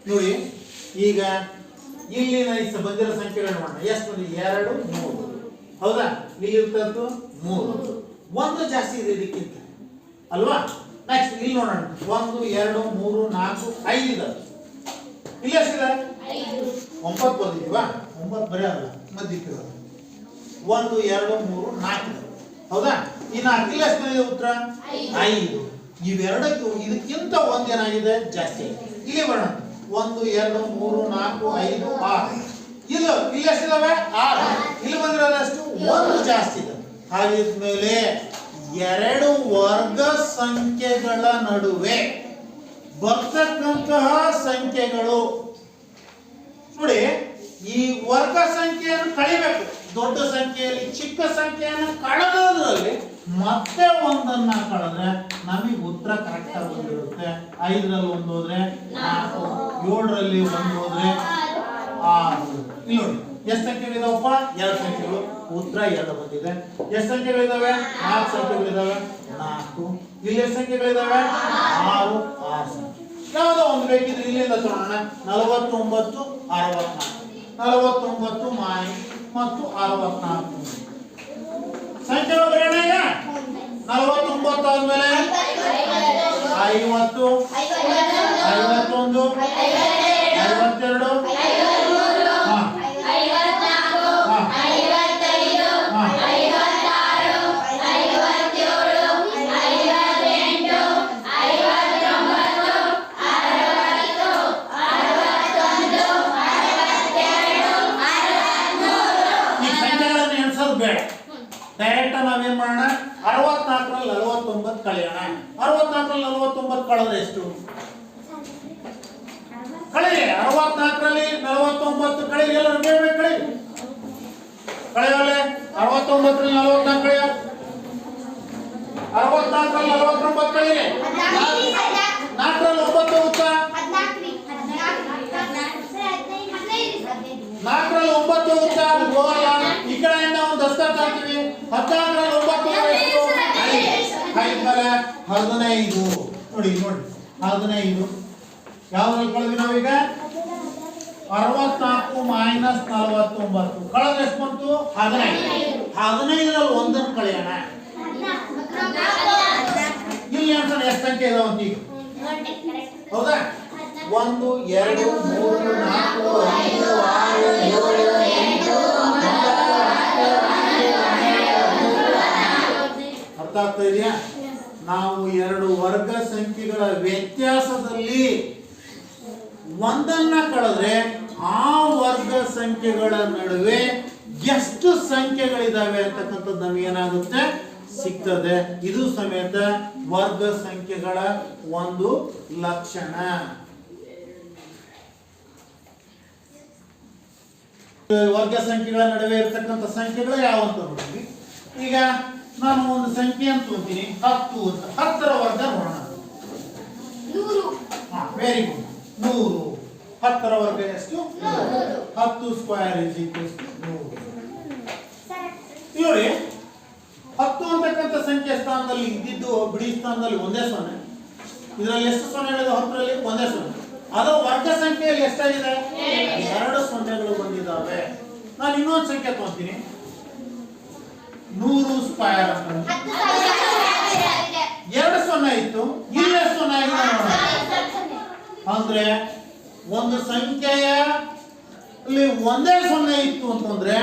ನೋಡಿ ಈಗ ಇಲ್ಲಿನ ಬಂದಿರೋ ಸಂಖ್ಯೆಗಳು ನೋಡೋಣ. ಎಷ್ಟು ಬಂದಿದೆ? 2 3. ಹೌದಾ? ಇಲ್ಲಿ ಇರ್ತದ್ದು 3. ಒಂದು ಜಾಸ್ತಿ ಇದೆ ಇದಕ್ಕಿಂತ ಅಲ್ವಾ? ನೆಕ್ಸ್ಟ್ ಇಲ್ಲಿ ನೋಡೋಣ. 1 2 3 4 5 ಇದೆ. ಇಲ್ಲಿ ಎಷ್ಟಿದೆ? 9 ಬಂದಿದೀವಾ? 9 ಬರೀ ಅಲ್ಲ ಮಧ್ಯಕ್ಕಿರೋದು. 1 2 3 4 ಇದೆ. ಹೌದಾ? ಈ 4 ಇಲ್ಲಿ ಎಷ್ಟು ಬಂದಿದೆ ಉತ್ತರ? 5. ಇವೆರಡಕ್ಕೂ ಇದಕ್ಕಿಂತ ಒಂದೇನಾಗಿದೆ? ಜಾಸ್ತಿ. ಇಲ್ಲಿ ಬರೋಣ. 1 2 3 4 5 6. ಇಲ್ಲಿ ಎಷ್ಟಿದಾವೆ? 6. ಇಲ್ಲಿ ಬಂದಿರೋದು ಎಷ್ಟು? 1 ಜಾಸ್ತಿ ಇದೆ. ಹಾಗಿದ್ಮೇಲೆ ಎರಡು ವರ್ಗ ಸಂಖ್ಯೆಗಳ ನಡುವೆ ಬರ್ತಕ್ಕಂತಹ ಸಂಖ್ಯೆಗಳು ನೋಡಿ, ಈ ವರ್ಗ ಸಂಖ್ಯೆಯನ್ನು ಕಳಿಬೇಕು. ದೊಡ್ಡ ಸಂಖ್ಯೆಯಲ್ಲಿ ಚಿಕ್ಕ ಸಂಖ್ಯೆಯನ್ನು ಕಳೆದ್ರಲ್ಲಿ ಮತ್ತೆ ಒಂದನ್ನ ಕಳೆದ್ರೆ ನಮಗೆ ಉತ್ತರ ಕರೆಕ್ಟ್ ಆಗಿ ಬಂದಿರುತ್ತೆ. 5ರಲ್ಲಿ 1 ಹೋದ್ರೆ 4, 7ರಲ್ಲಿ 1 ಹೋದ್ರೆ 6. ಇಲ್ಲಿ ನೋಡಿ ಎಷ್ಟು ಸಂಖ್ಯೆಗಳಿದಾವಪ್ಪ? 2 ಸಂಖ್ಯೆಗಳು. ಉತ್ತರ 2 ಬಂದಿದೆ. ಎಷ್ಟು ಸಂಖ್ಯೆಗಳಿದಾವೆ? 4 ಸಂಖ್ಯೆಗಳಿದಾವೆ. 4. ಇಲ್ಲಿ ಎಷ್ಟು ಸಂಖ್ಯೆಗಳಿದಾವೆ? 6 ಸಂಖ್ಯೆ. ಯಾವುದೋ ಒಂದು ಬೇಕಿದ್ರೆ ಇಲ್ಲಿಂದ ತಗೊಳ್ಳೋಣ. 49 64. 49 ಮತ್ತು 64 ಸಂಖ್ಯೆಗಳು ಬರೆಯೋಣ. ಈಗ 49 ಆದ್ಮೇಲೆ 50 51 52 ಡೈರೆಕ್ಟ್ ನಾವೇನ್ ಮಾಡೋಣ? 64ರಲ್ಲಿ 49 ಕಳೆಯೋಣ. 64ರಲ್ಲಿ 49 ಕಳೆದ್ರೆ ಎಷ್ಟು? ಕಳೆಯಿರಿ. 64ರಲ್ಲಿ 49 ಕಳೆಯಿರಿ. ಎಲ್ಲರೂ ಬೇರೆ ಕಳೆಯಿರಿ. ಕಳೆಯೋಲೆ 69ರಲ್ಲಿ 44 ಕಳೆಯೋ. 64ರಲ್ಲಿ 49 ಕಳೆಯಿರಿ. 4ರಲ್ಲಿ 9 ಹೋಗುತ್ತಾ? 4ರಲ್ಲಿ 9 ಹೋಗುತ್ತಾ? ಹೋಗಲ್ಲ. ಈ ಕಡೆಯಿಂದ ಒಂದು ದಸ್ತಾರ್ ಹಾಕ್ತೀವಿ. 14ರಲ್ಲಿ 9 ಎಷ್ಟು? 15. ನೋಡಿ 15. ಯಾವ್ದ್ರಲ್ಲಿ ಕಳೆದ್ವಿ ನಾವೀಗ? 64 ಮೈನಸ್ 49 ಕಳೆದ್ರೆ ಎಷ್ಟು ಬಂತು? 15. 15ರಲ್ಲಿ 1 ಕಳೆಯೋಣ. ಇಲ್ಲಿ ಅನ್ಸೋಣ ಎಷ್ಟು ಸಂಖ್ಯೆ ಇದಾವ ಅಂತ ಈಗ. ಹೌದಾ? 1 2 3 4 5 6 7 ಅರ್ಥ ಆಗ್ತಾ ಇದೆಯಾ? ನಾವು ಎರಡು ವರ್ಗ ಸಂಖ್ಯೆಗಳ ವ್ಯತ್ಯಾಸದಲ್ಲಿ ಒಂದನ್ನ ಕಳೆದ್ರೆ ಆ ವರ್ಗ ಸಂಖ್ಯೆಗಳ ನಡುವೆ ಎಷ್ಟು ಸಂಖ್ಯೆಗಳಿದಾವೆ ಅಂತಕ್ಕಂಥದ್ದು ನಮಗೇನಾಗುತ್ತೆ? ಸಿಗ್ತದೆ. ಇದು ಸಮೇತ ವರ್ಗ ಸಂಖ್ಯೆಗಳ ಒಂದು ಲಕ್ಷಣ. ವರ್ಗ ಸಂಖ್ಯೆಗಳ ನಡುವೆ ಇರತಕ್ಕಂಥ ಸಂಖ್ಯೆಗಳು ಯಾವ ಅಂತ ನೋಡ್ತೀವಿ. ಈಗ ನಾನು ಒಂದು ಸಂಖ್ಯೆ ಅಂತ ಅಂತೀನಿ 10 ಅಂತ. 10ರ ವರ್ಗ ನೋಡೋಣ. 100. Very good. 100. 10ರ ವರ್ಗ ಎಷ್ಟು? 10 ಸ್ಕ್ವೇರ್ ಇಸ್ ಈಕ್ವಲ್ಸ್ ಟು 100. ನೋಡಿ 10 ಅಂತಕ್ಕಂಥ ಸಂಖ್ಯೆ ಸ್ಥಾನದಲ್ಲಿ ಇದ್ದಿದ್ದು ಬಿಡಿ ಸ್ಥಾನದಲ್ಲಿ ಒಂದೇ 0. ಇದರಲ್ಲಿ ಎಷ್ಟು ಸೊನ್ನೆಗಳಿದೆ? 10ರಲ್ಲಿ ಒಂದೇ 0. ಅದು ವರ್ಗ ಸಂಖ್ಯೆಯಲ್ಲಿ ಎಷ್ಟಾಗಿದೆ? 2 ಸೊನ್ನೆಗಳು ಬಂದಿದ್ದಾವೆ. ನಾನು ಇನ್ನೊಂದು ಸಂಖ್ಯೆ ತಗೊಂತೀನಿ. 100 ಸ್ಕ್ವೇರ್ ಅಂತ 2 0 ಇತ್ತು. ಇಲ್ಲಿ ಎಷ್ಟು 0 ಆಗಿದೆ ನೋಡೋಣ. ಅಂದ್ರೆ ಒಂದು ಸಂಖ್ಯೆಯಲ್ಲಿ ಒಂದೇ 0 ಇತ್ತು ಅಂತಂದ್ರೆ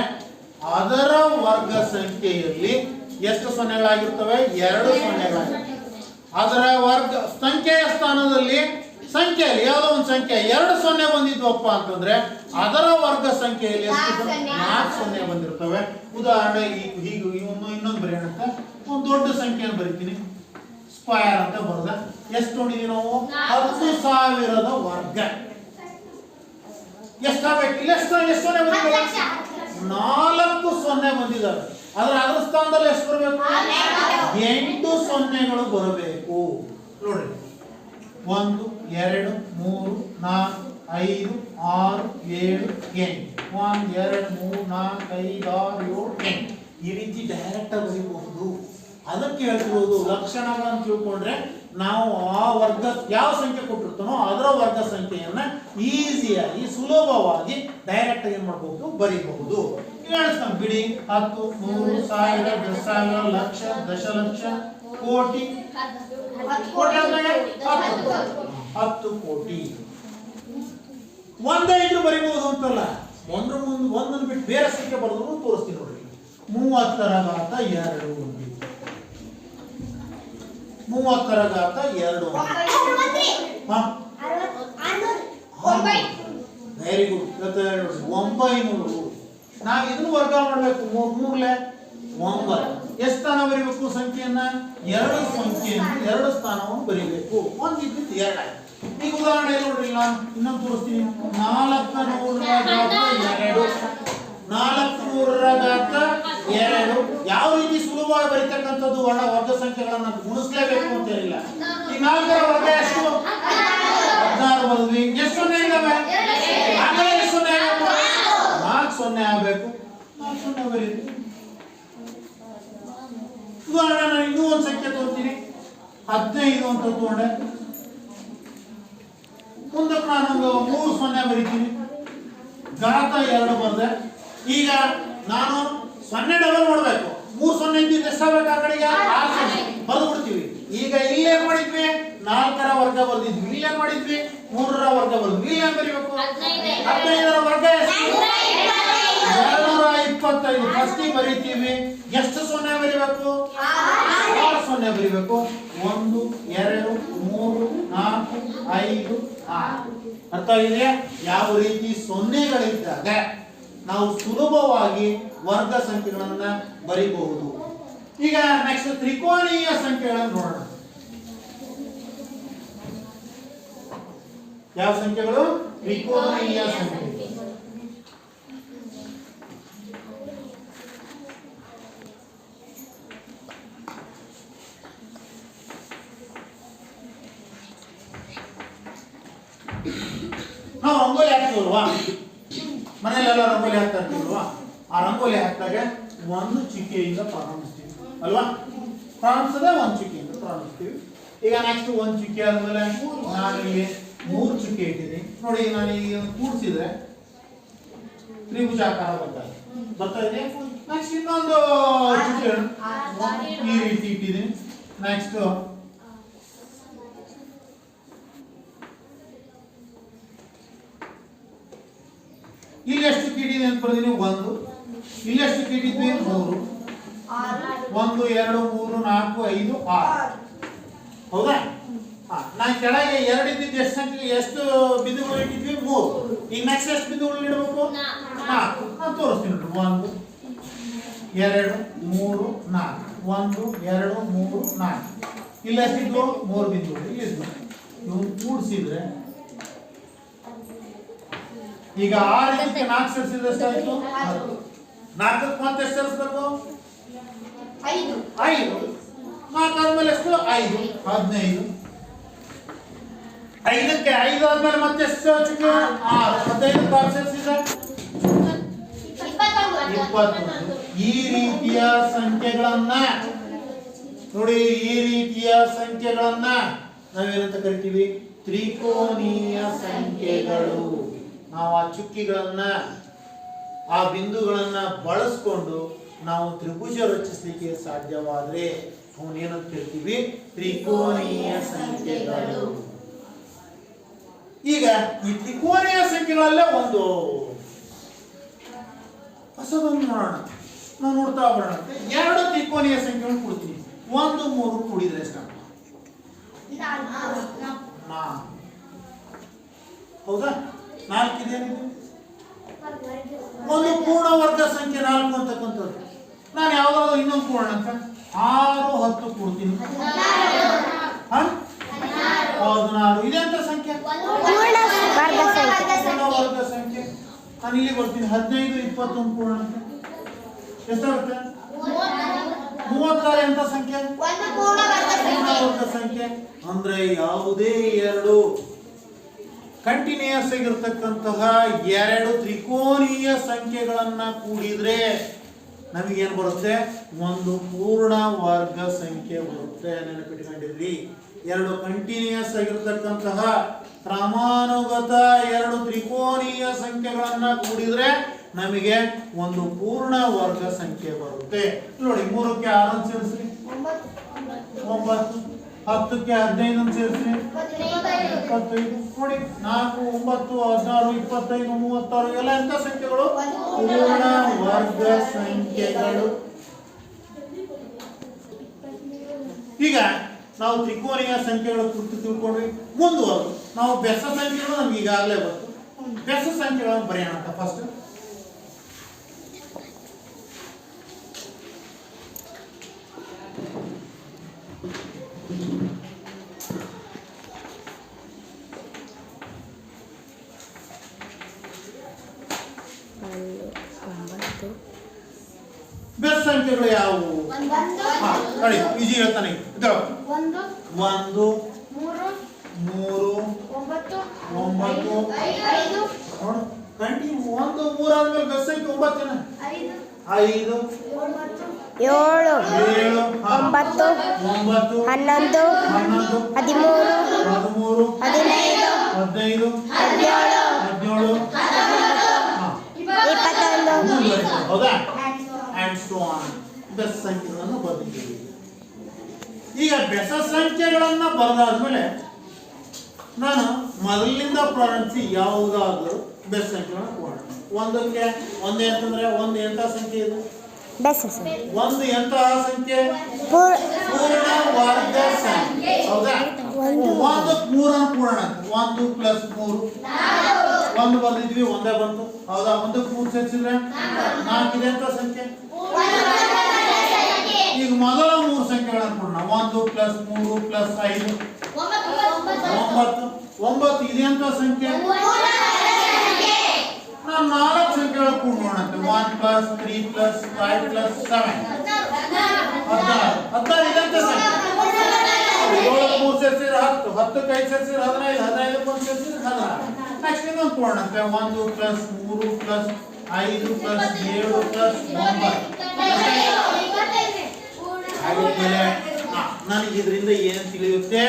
ಅದರ ವರ್ಗ ಸಂಖ್ಯೆಯಲ್ಲಿ ಎಷ್ಟು ಸೊನ್ನೆಗಳಾಗಿರ್ತವೆ? 2 ಸೊನ್ನೆಗಳಾಗಿರ್ತವೆ. ಅದರ ವರ್ಗ ಸಂಖ್ಯೆಯ ಸ್ಥಾನದಲ್ಲಿ ಸಂಖ್ಯೆಯಲ್ಲಿ ಯಾವುದೋ ಒಂದು ಸಂಖ್ಯೆ 2 0 ಬಂದಿದ್ವಪ್ಪ ಅಂತಂದ್ರೆ ಅದರ ವರ್ಗ ಸಂಖ್ಯೆಯಲ್ಲಿ ಎಷ್ಟು? 4 0 ಬಂದಿರ್ತವೆ. ಉದಾಹರಣೆ ಹೀಗೆ ಇನ್ನೊಂದು ಬರೆಯೋಣ ಅಂತ. ಒಂದು ದೊಡ್ಡ ಸಂಖ್ಯೆಯನ್ನು ಬರೀತೀನಿ. ಸ್ಕ್ವೇರ್ ಅಂತ ಬರೆದ ಎಷ್ಟು ನೋಡಿದೀವಿ ನಾವು? 10,000ದ ವರ್ಗ. ಎಷ್ಟಾಗಬೇಕು? ಇಲ್ಲಿ ಎಷ್ಟು 0 ಬಂದಿದ್ದಾವೆ? 4 0 ಬಂದಿದ್ದಾವೆ. ಅದರ ಸ್ಥಾನದಲ್ಲಿ ಎಷ್ಟು ಬರಬೇಕು? 8 ಸೊನ್ನೆಗಳು ಬರಬೇಕು. ನೋಡ್ರಿ 1 2 3 4 5 6 7 8. 1 2 3 4 5 6 7 8. ಈ ರೀತಿ ಡೈರೆಕ್ಟ್ ಆಗಿ ಬರೀಬಹುದು. ಅದಕ್ಕೆ ಹೇಳ್ತಿರೋದು ಲಕ್ಷಣಗಳನ್ನು ತಿಳ್ಕೊಂಡ್ರೆ ನಾವು ಆ ವರ್ಗ ಯಾವ ಸಂಖ್ಯೆ ಕೊಟ್ಟಿರ್ತಾನೋ ಅದರ ವರ್ಗ ಸಂಖ್ಯೆಯನ್ನ ಈಸಿಯಾಗಿ ಸುಲಭವಾಗಿ ಡೈರೆಕ್ಟ್ ಏನ್ ಮಾಡಬಹುದು ಬರೀಬಹುದು. ಹೇಳ್ತಾನೆ ಬಿಡಿ 10 100 1000 10,000 ಲಕ್ಷ ದಶಲಕ್ಷ ಕೋಟಿ 10 ಕೋಟಿ ಒಂದೇ ಇದ್ರು ಬರಿಬಹುದು ಅಂತಲ್ಲ, ಒಂದ್ರ ಮುಂದೆ ಒಂದನ್ನು ಬಿಟ್ಟು ಬೇರೆ ಸಂಖ್ಯೆ ಬರೋದು ತೋರಿಸ್ತೀನಿ ನೋಡ್ರಿ. 30ರ ಘಾತ 2 30ರ ಘಾತ 2 ವೆರಿ ಗುಡ್. 900. ನಾವು ಇದನ್ನು ವರ್ಗ ಮಾಡಬೇಕು. 3 9 ಎಷ್ಟು ಸ್ಥಾನ ಬರೀಬೇಕು ಸಂಖ್ಯೆಯನ್ನ? 2 ಸಂಖ್ಯೆಯನ್ನು 2 ಸ್ಥಾನವನ್ನು ಬರೀಬೇಕು. ಒಂದು ಇದ್ದಿದ್ದು 2 ಆಯ್ತು. ಈಗ ಉದಾಹರಣೆ ನೋಡ್ರಿ, ನಾನು ಇನ್ನೊಂದು ತೋರಿಸ್ತೀನಿ. 400ರ ಘಾತ 2 400ರ ಘಾತ 2 ಯಾವ ರೀತಿ ಸುಲಭವಾಗಿ ಬರೀತಕ್ಕಂಥದ್ದು ವರ್ಗ ಸಂಖ್ಯೆಗಳನ್ನ ಗುಣಿಸ್ಲೇಬೇಕು ಅಂತ ಹೇಳಿಲ್ಲ. ಈ 4ರ ವರ್ಗ ಎಷ್ಟು? 16 ಬರೆದ್ವಿ. ಎಷ್ಟು ಸೊನ್ನೆ ಇದಾವೆ? ಆಗಲೇ ಎಷ್ಟು ಸೊನ್ನೆ ಆಗಬೇಕು? 4 ಸೊನ್ನೆ ಆಗಬೇಕು. 4 ಸೊನ್ನೆ ಬರೀರಿ. ಉದಾಹರಣೆ ನಾನು ಇನ್ನೂ ಒಂದು ಸಂಖ್ಯೆ ತೋರ್ತೀನಿ. 15 ಅಂತ ತಗೊಂಡೆ. ಮುಂದಕ್ಕೆ ನಾನೊಂದು 3 ಸೊನ್ನೆ ಬರೀತೀನಿ. ಘಾತ 2 ಬಂದೆ. ಈಗ ನಾನು ಸೊನ್ನೆ ಡಬಲ್ ಮಾಡಬೇಕು. 3 ಸೊನ್ನೆ ಇದ್ದಿದ್ದು ಎಷ್ಟಾಗಬೇಕು? ಆ ಕಡೆಗೆ 6 ಸೊನ್ನೆ ಬರೆದು ಬಿಡ್ತೀವಿ. ಈಗ ಇಲ್ಲೇನ್ ಮಾಡಿದ್ವಿ? 4ರ ವರ್ಗ ಬರೆದಿದ್ವಿ. ಇಲ್ಲೇನ್ ಮಾಡಿದ್ವಿ? 3ರ ವರ್ಗ ಬರೆದ್ವಿ. ಇಲ್ಲೇನ್ ಬರೀಬೇಕು? 15ರ ವರ್ಗ ಎಷ್ಟು? 225. ಫಸ್ಟ್ ಬರೀತೀವಿ. ಎಷ್ಟು ಸೊನ್ನೆ ಬರೀಬೇಕು? 6 ಸೊನ್ನೆ ಬರೀಬೇಕು. 1 2 3 4 5 6. ಅರ್ಥ ಇದೆಯಾ? ಯಾವ ರೀತಿ ಸೊನ್ನೆಗಳಿದ್ದಾಗ ನಾವು ಸುಲಭವಾಗಿ ವರ್ಗ ಸಂಖ್ಯೆಗಳನ್ನ ಬರೀಬಹುದು. ಈಗ ನೆಕ್ಸ್ಟ್ ತ್ರಿಕೋನೀಯ ಸಂಖ್ಯೆಗಳನ್ನು ನೋಡೋಣ. ಯಾವ ಸಂಖ್ಯೆಗಳು? ತ್ರಿಕೋನೀಯ ಸಂಖ್ಯೆ. ನಾವು ರಂಗೋಲಿ ಹಾಕ್ತೀವಲ್ವಾ, ಮನೆಯಲ್ಲೆಲ್ಲ ರಂಗೋಲಿ ಹಾಕ್ತಾ ಇರ್ತೀವಲ್ವಾ, ಆ ರಂಗೋಲಿ ಹಾಕಿದಾಗ ಒಂದು ಚುಕ್ಕೆಯಿಂದ ಪ್ರಾರಂಭಿಸ್ತೀವಿ ಅಲ್ವಾ? ಪ್ರಾರಂಭಿಸದೆ ಒಂದು ಚುಕ್ಕೆಯಿಂದ ಪ್ರಾರಂಭಿಸ್ತೀವಿ. ಈಗ ನೆಕ್ಸ್ಟ್ ಒಂದು ಚುಕ್ಕೆ ಆದ್ಮೇಲೆ ನಾನು ಇಲ್ಲಿ 3 ಚುಕ್ಕೆ ಇಟ್ಟಿದ್ದೀನಿ ನೋಡಿ. ನಾನು ಈಗ ಕೂಡಿಸಿದ್ರೆ ತ್ರಿಭುಜಾಕಾರ ಬರ್ತಾ ಇದೆ. ನೆಕ್ಸ್ಟ್ ಇನ್ನೊಂದು ಚುಕ್ಕೆ ಈ ರೀತಿ ಇಟ್ಟಿದ್ದೀನಿ. ನೆಕ್ಸ್ಟ್ ಇಲ್ಲಿ ಎಷ್ಟು ಕಿಟ್ಟಿದೆ ಅಂತ ಬರ್ತೀನಿ? 1. ಇಲ್ಲಿ ಎಷ್ಟು ಕಿಟ್ಟಿದ್ವಿ? 3. 1 2 3 4 5 6. ಹೌದಾ? ನಾನು ಕೆಳಗೆ 2 ಇದ್ದಿದ್ದು ಎಷ್ಟು ಸಂಖ್ಯೆ ಎಷ್ಟು ಬಿಂದುಗಳು ಇಟ್ಟಿದ್ವಿ? 3. ಈಗ ನೆಕ್ಸ್ಟ್ ಎಷ್ಟು ಬಿಂದುಗಳು ಇಡಬೇಕು? 4. ನಾನು ತೋರಿಸ್ತೀನಿ ನೋಡ್ರಿ. 1 2 3 4. 1 2 3 4. ಇಲ್ಲಿ ಎಷ್ಟಿದ್ವು? 3 ಬಿಂದುಗಳು ಇಲ್ಲಿ ಇದ್ವು. ಇವ್ನು ಕೂಡಿಸಿದ್ರೆ ಈಗ 6 ಇದಕ್ಕೆ 4 ಸೇರಿಸಿದ್ರೆ ಎಷ್ಟಾಯ್ತು? 4ಕ್ಕೆ ಮತ್ತೆ ಎಷ್ಟು ಸೇರಿಸಬೇಕು? 5. 4 ಆದ್ಮೇಲೆ ಎಷ್ಟು? 5 15. 5ಕ್ಕೆ 5 ಆದ್ಮೇಲೆ ಮತ್ತೆ ಎಷ್ಟು ಚುಕ್ಕೆ? 6. 15ಕ್ಕೆ 6 ಸೇರಿಸಿದ್ರೆ 21. ಈ ರೀತಿಯ ಸಂಖ್ಯೆಗಳನ್ನ ನೋಡಿ, ಈ ರೀತಿಯ ಸಂಖ್ಯೆಗಳನ್ನ ನಾವೇನಂತ ಕರಿತೀವಿ? ತ್ರಿಕೋನೀಯ ಸಂಖ್ಯೆಗಳು. ನಾವು ಆ ಚುಕ್ಕಿಗಳನ್ನ ಆ ಬಿಂದುಗಳನ್ನ ಬಳಸ್ಕೊಂಡು ನಾವು ತ್ರಿಭುಜ ರಚಿಸಲಿಕ್ಕೆ ಸಾಧ್ಯವಾದ್ರೆ ಅವನೇನಂತ ಹೇಳ್ತೀವಿ? ತ್ರಿಕೋನೀಯ ಸಂಖ್ಯೆಗಳು. ಈಗ ಈ ತ್ರಿಕೋನೀಯ ಸಂಖ್ಯೆಗಳಲ್ಲೇ ಒಂದು ಹೊಸದೊಂದು ನೋಡೋಣ. ನಾವು ನೋಡ್ತಾ ಬರೋಣ. 2 ತ್ರಿಕೋನೀಯ ಸಂಖ್ಯೆಗಳನ್ನು ಕೊಡ್ತೀನಿ. 1 3 ಕೂಡಿದ್ರೆ ಎಷ್ಟು? 4. ಹೌದಾ? 4 ಇದೇನಿದೆ? ಒಂದು ಪೂರ್ಣ ವರ್ಗ ಸಂಖ್ಯೆ 4 ಅಂತಕ್ಕಂಥದ್ದು. ನಾನು ಯಾವ್ದಾದ್ರು ಇನ್ನೊಂದು ಪೂರ್ಣ ಅಂತ 6 10 ಕೊಡ್ತೀನಿ. 16. ಇದೆ ಅಂತ ಸಂಖ್ಯೆ? ಪೂರ್ಣ ವರ್ಗ ಸಂಖ್ಯೆ. ನಾನು ಇಲ್ಲಿ ಬರ್ತೀನಿ. 15 21 ಪೂರ್ಣ ಅಂತ ಎಷ್ಟಾಗುತ್ತೆ? 36 ಅಂತ ಸಂಖ್ಯೆ? ಪೂರ್ಣ ವರ್ಗ ಸಂಖ್ಯೆ. ಅಂದ್ರೆ ಯಾವುದೇ 2 ಕಂಟಿನ್ಯೂಸ್ ಆಗಿರ್ತಕ್ಕಂತಹ 2 ತ್ರಿಕೋನೀಯ ಸಂಖ್ಯೆಗಳನ್ನ ಕೂಡಿದ್ರೆ ನಮಗೇನು ಬರುತ್ತೆ? ಒಂದು ಪೂರ್ಣ ವರ್ಗ ಸಂಖ್ಯೆ ಬರುತ್ತೆ. ನೆನಪಿಟ್ಕೊಂಡಿರ್ರಿ. ಎರಡು ಕಂಟಿನ್ಯೂಸ್ ಆಗಿರತಕ್ಕಂತಹ ಕ್ರಮಾನುಗತ ಎರಡು ತ್ರಿಕೋನೀಯ ಸಂಖ್ಯೆಗಳನ್ನ ಕೂಡಿದ್ರೆ ನಮಗೆ ಒಂದು ಪೂರ್ಣ ವರ್ಗ ಸಂಖ್ಯೆ ಬರುತ್ತೆ. ನೋಡಿ 3ಕ್ಕೆ 6 ಸೇರಿಸ್ರಿ 9, 10ಕ್ಕೆ 15 ಸೇರಿಸ್ರಿ 25. ನೋಡಿ 4, 9, 16, 25, 36 ಎಲ್ಲ ಎಂತ ಸಂಖ್ಯೆಗಳು? ಪೂರ್ಣ ವರ್ಗ ಸಂಖ್ಯೆಗಳು. ಈಗ ನಾವು ತ್ರಿಕೋನೀಯ ಸಂಖ್ಯೆಗಳ ಕುರಿತು ತಿಳ್ಕೊಂಡ್ವಿ. ಮುಂದುವರೆದು ನಾವು ಬೆಸ ಸಂಖ್ಯೆಗಳು ನಮ್ಗೆ ಈಗಾಗಲೇ ಗೊತ್ತು. ಬೆಸ ಸಂಖ್ಯೆಗಳನ್ನು ಬರೆಯೋಣ ಅಂತ ಫಸ್ಟ್. ಬೆಸ ಸಂಖ್ಯೆಗಳು ಯಾವುವು? ನೋಡಿ ಈಜಿ ಹೇಳ್ತಾನೆ. 1, 3, 9, ಕಂಟಿನ್ಯೂ 1, 3 ಆದ್ಮೇಲೆ ಬೆಸ ಸಂಖ್ಯೆ 9 5, 7, 9, 11, 13, 15, 15, 17, 21. ಹೌದಾ? And so on. ಬೆಸ ಸಂಖ್ಯೆಗಳನ್ನು ಬರೆದಿದ್ದೀವಿ. ಈಗ ಬೆಸ ಸಂಖ್ಯೆಗಳನ್ನ ಬರೆದಾದ್ಮೇಲೆ ನಾನು ಮೊದಲಿನಿಂದ ಪ್ರಾರಂಭಿಸಿ ಯಾವುದಾದ್ರೂ ಬೆಸ ಸಂಖ್ಯೆಗಳನ್ನು ಕೊಡೋಣ. 1ಕ್ಕೆ 1 ಅಂತಂದ್ರೆ 1 ಎಂತ ಸಂಖ್ಯೆ ಇದು? ಬೆಸ ಸಂಖ್ಯೆ. 1 ಎಂತಹ ಸಂಖ್ಯೆ? ಪೂರ್ಣ ವರ್ಗ ಸಂಖ್ಯೆ. ಹೌದಾ? 1ಕ್ಕೆ 3 ಪೂರ್ಣ. 1 + 3 1 ಬರ್ದಿದ್ವಿ, ಒಂದೇ ಬಂತು. ಹೌದಾ? 1ಕ್ಕೆ 3 ಸೇರಿಸಿದ್ರೆ 4 ಇದೆ ಅಂತ ಸಂಖ್ಯೆ. ಈಗ ಮೊದಲ 3 ಸಂಖ್ಯೆಗಳನ್ನು ಕೊಡೋಣ. 1 + 3 + 5 9 ಇದೆ ಅಂತ ಸಂಖ್ಯೆ. ನಾನು 4 ಸಂಖ್ಯೆಗಳು ಕೂಡೋಣ ಅಂತ. 1 + 3 + 5 + 7 16 ಇದೆ ಅಂತ ಸಂಖ್ಯೆ. 7ಕ್ಕೆ 3 ಸೇರಿಸಿದ್ರೆ 10, 10ಕ್ಕೆ 5 ಸೇರಿಸಿದ್ರೆ 15, 15ಕ್ಕೆ 1 ಸೇರಿಸಿದ್ರೆ 16. ನೆಕ್ಸ್ಟ್ ಇನ್ನೊಂದು ಕೊಡೋಣ ಅಂತ. 1 + 3 + 5 + 7 + 9 ಆಮೇಲೆ ನನಗೆ ಇದರಿಂದ ಏನು ತಿಳಿಯುತ್ತೆ?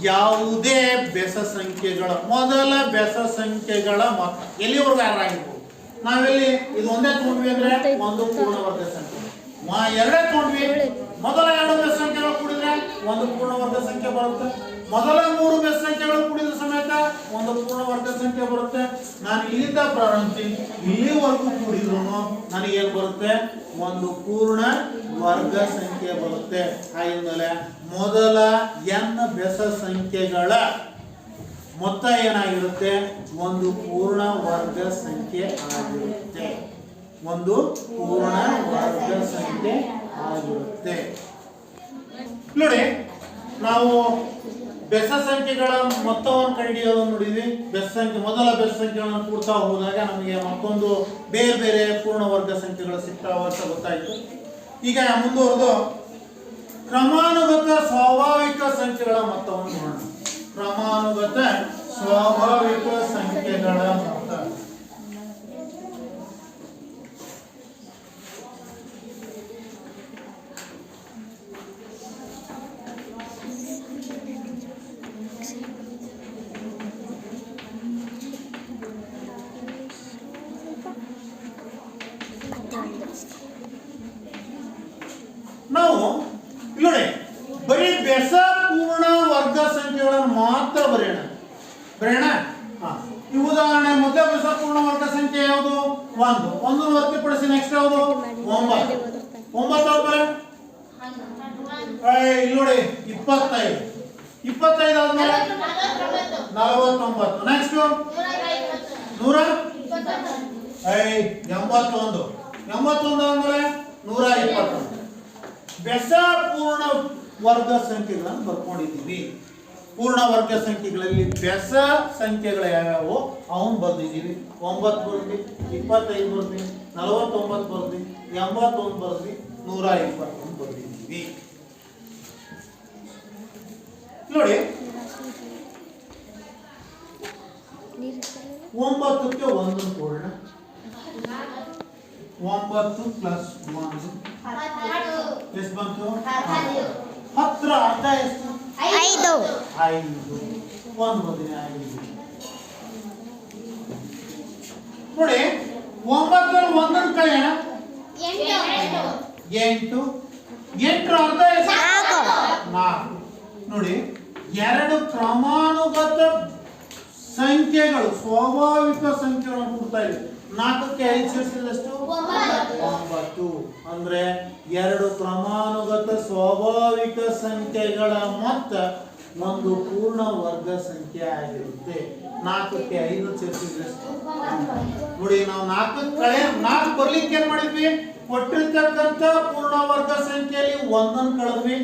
ಯಾವುದೇ ಬೆಸ ಸಂಖ್ಯೆಗಳ ಮೊದಲ ಬೆಸ ಸಂಖ್ಯೆಗಳ ಮೊತ್ತ ಎಲ್ಲಿವರೆಗೂ ಯಾರಾಗಿರ್ಬೋದು. ನಾವೆಲ್ಲಿ ಇದು ಒಂದೇ ತಗೊಂಡ್ವಿ ಅಂದ್ರೆ ಒಂದು ಪೂರ್ಣ ವರ್ಗ ಸಂಖ್ಯೆ. ಎರಡೇ ತಗೊಂಡ್ವಿ, ಮೊದಲ 2 ಬೆಸ ಸಂಖ್ಯೆಗಳು ಕೂಡಿದ್ರೆ ಒಂದು ಪೂರ್ಣ ವರ್ಗ ಸಂಖ್ಯೆ ಬರುತ್ತೆ. ಮೊದಲ 3 ಬೆಸ ಸಂಖ್ಯೆಗಳು ಕೂಡಿದ ಸಮೇತ ಒಂದು ಪೂರ್ಣ ವರ್ಗ ಸಂಖ್ಯೆ ಬರುತ್ತೆ. ನಾನು ಇಲ್ಲಿಂದ ಪ್ರಾರಂಭಿಸಿ ಇಲ್ಲಿವರೆಗೂ ಕೂಡಿದ್ರು ನನಗೇನು ಬರುತ್ತೆ? ಒಂದು ಪೂರ್ಣ ವರ್ಗ ಸಂಖ್ಯೆ ಬರುತ್ತೆ. ಹಾಗಿದ್ಮೇಲೆ ಮೊದಲ n ಬೆಸ ಸಂಖ್ಯೆಗಳ ಮೊತ್ತ ಏನಾಗಿರುತ್ತೆ? ಒಂದು ಪೂರ್ಣ ವರ್ಗ ಸಂಖ್ಯೆ ಆಗಿರುತ್ತೆ. ಒಂದು ಪೂರ್ಣ ವರ್ಗ ಸಂಖ್ಯೆ ಆಗಿರುತ್ತೆ. ನೋಡಿ, ನಾವು ಬೆಸ ಸಂಖ್ಯೆಗಳ ಮೊತ್ತವನ್ನು ಕಂಡುಹಿಡಿಯೋದನ್ನು ನೋಡಿದ್ವಿ. ಬೆಸ ಸಂಖ್ಯೆ ಮೊದಲ ಬೆಸ ಸಂಖ್ಯೆಗಳನ್ನು ಕೂಡ್ತಾ ಹೋದಾಗ ನಮಗೆ ಮತ್ತೊಂದು ಬೇರೆ ಬೇರೆ ಪೂರ್ಣ ವರ್ಗ ಸಂಖ್ಯೆಗಳು ಸಿಗ್ತಾವ ಅಂತ ಗೊತ್ತಾಯಿತು. ಈಗ ಮುಂದುವರೆದು ಕ್ರಮಾನುಗತ ಸ್ವಾಭಾವಿಕ ಸಂಖ್ಯೆಗಳ ಮೊತ್ತವನ್ನು ನೋಡೋಣ. ಕ್ರಮಾನುಗತ ಸ್ವಾಭಾವಿಕ ಸಂಖ್ಯೆಗಳ ಮೊತ್ತ. ನಾವು ನೋಡಿ ಬರೀ ಬೆಸ ಪೂರ್ಣ ವರ್ಗ ಸಂಖ್ಯೆಗಳನ್ನು ಮಾತ್ರ ಬರೆಯೋಣ. ಈ ಉದಾಹರಣೆ ಮೊದಲ ಬೆಸ ಪೂರ್ಣ ವರ್ಗ ಸಂಖ್ಯೆ ಯಾವುದು? 1. 1 ಹೊರತುಪಡಿಸಿ ನೆಕ್ಸ್ಟ್ ಯಾವುದು? 9. 9 ಆದ್ಮೇಲೆ ಇಲ್ಲಿ ನೋಡಿ 25. 25 ಆದ್ಮೇಲೆ 49. ನೆಕ್ಸ್ಟ್ 181. 81 ಆದ್ಮೇಲೆ 121. ಬೆಸ ಪೂರ್ಣ ವರ್ಗ ಸಂಖ್ಯೆಗಳನ್ನು ಬರ್ಕೊಂಡಿದ್ದೀವಿ. ಪೂರ್ಣ ವರ್ಗ ಸಂಖ್ಯೆಗಳಲ್ಲಿ ಬೆಸ ಸಂಖ್ಯೆಗಳು ಯಾವ್ಯಾವು ಅವನು ಬರ್ದಿದ್ದೀವಿ. 9 ಬರ್ದ್ವಿ, 25 ಬರ್ದ್ವಿ, 49 ಬರ್ದ್ವಿ, 81 ಬರ್ದ್ವಿ, 121 ಬರ್ದಿದ್ದೀವಿ. ನೋಡಿ 9ಕ್ಕೆ 1 ಕೊಡೋಣ. 9 + 1 ಎಷ್ಟು ಬಂತು? 10. ಅರ್ಧ ಎಷ್ಟು? 5 5 1 ಬದಿನ 5 ನೋಡಿ 9 ರಲ್ಲಿ 1 ಅನ್ನು ಕಳೆಯೋಣ 8 8 ಅರ್ಧ ಎಷ್ಟು 4 ನೋಡಿ ಎರಡು ಕ್ರಮಾನುಗತ ಸಂಖ್ಯೆಗಳು ಸ್ವಾಭಾವಿಕ ಸಂಖ್ಯೆಗಳನ್ನು ಕೊಡ್ತಾ ಇದೆ 4ಕ್ಕೆ 5 ಸೇರಿಸಿದಷ್ಟು 9 ಅಂದ್ರೆ ಎರಡು ಕ್ರಮಾನುಗತ ಸ್ವಾಭಾವಿಕ ಸಂಖ್ಯೆಗಳ ಮೊತ್ತ ಒಂದು ಪೂರ್ಣ ವರ್ಗ ಸಂಖ್ಯೆ ಆಗಿರುತ್ತೆ 4ಕ್ಕೆ 5 ಸೇರಿಸಿದಷ್ಟು ನೋಡಿ ನಾವು 4 ಬರ್ಲಿಕ್ಕೆ ಏನ್ ಮಾಡಿದ್ವಿ ಕೊಟ್ಟಿರ್ತಕ್ಕಂಥ ಪೂರ್ಣ ವರ್ಗ ಸಂಖ್ಯೆಯಲ್ಲಿ ಒಂದನ್ನು ಕಳೆದ್ವಿ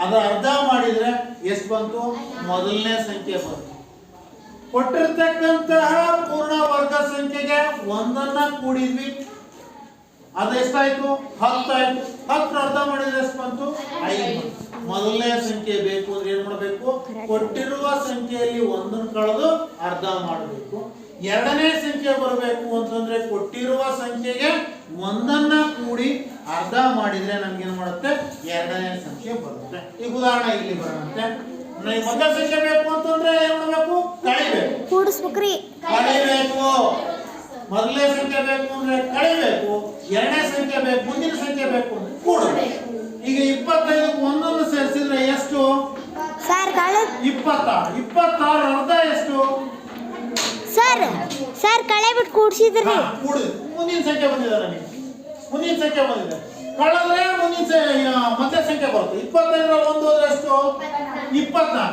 ಅದರ ಅರ್ಧ ಮಾಡಿದ್ರೆ ಎಷ್ಟು ಬಂತು ಮೊದಲನೇ ಸಂಖ್ಯೆ ಬಂತು ಕೊಟ್ಟಿರ್ತಕ್ಕಂತಹ ಪೂರ್ಣ ವರ್ಗ ಸಂಖ್ಯೆಗೆ ಒಂದನ್ನ ಕೂಡಿದ್ವಿ ಅದು ಎಷ್ಟಾಯ್ತು 10 ಆಯ್ತು 10 ಅರ್ಧ ಮಾಡಿದ್ರೆ ಎಷ್ಟು ಬಂತು 5 ಮೊದಲನೇ ಸಂಖ್ಯೆ ಬೇಕು ಅಂದ್ರೆ ಏನ್ ಮಾಡಬೇಕು ಕೊಟ್ಟಿರುವ ಸಂಖ್ಯೆಯಲ್ಲಿ ಒಂದನ್ನು ಕಳೆದು ಅರ್ಧ ಮಾಡಬೇಕು ಎರಡನೇ ಸಂಖ್ಯೆ ಬರಬೇಕು ಅಂತಂದ್ರೆ ಕೊಟ್ಟಿರುವ ಸಂಖ್ಯೆಗೆ ಒಂದನ್ನ ಕೂಡಿ ಅರ್ಧ ಮಾಡಿದ್ರೆ ನಮ್ಗೆ ಏನ್ ಮಾಡುತ್ತೆ ಎರಡನೇ ಸಂಖ್ಯೆ ಬರುತ್ತೆ ಈಗ ಉದಾಹರಣೆ ಇಲ್ಲಿ ಬರೋಣಂತೆ ಮೊದಲ ಸಂಖ್ಯೆ ಬೇಕು ಅಂತಂದ್ರೆ ಏನ್ ಮಾಡಬೇಕು ಕಳಿಬೇಕು ಕೂಡಿಸ್ಬೇಕ್ರಿ ಕಳಿಬೇಕು ಮೊದಲನೇ ಸಂಖ್ಯೆ ಬೇಕು ಅಂದ್ರೆ ಕಳಿಬೇಕು ಎರಡನೇ ಸಂಖ್ಯೆ ಬೇಕು ಮುಂದಿನ ಸಂಖ್ಯೆ ಬೇಕು ಅಂದ್ರೆ ಕೂಡಬೇಕು ಈಗ 25 ಒಂದನ್ನು ಸೇರಿಸಿದ್ರೆ ಎಷ್ಟು ಸರ್ 26 ಅರ್ಧ ಎಷ್ಟು ಸರ್ ಕಳೆ ಬಿಟ್ಟು ಕೂಡಿಸಿದ್ರಿ ಕೂಡಿದೆ ಮುಂದಿನ ಸಂಖ್ಯೆ ಬಂದಿದೆ ನನಗೆ ಮುಂದಿನ ಸಂಖ್ಯೆ ಬಂದಿದೆ ಕಳೆದ್ರೆ ಮತ್ತೆ ಸಂಖ್ಯೆ ಬರುತ್ತೆ 25 ಒಂದು ಹೋದ್ರೆ ಎಷ್ಟು 24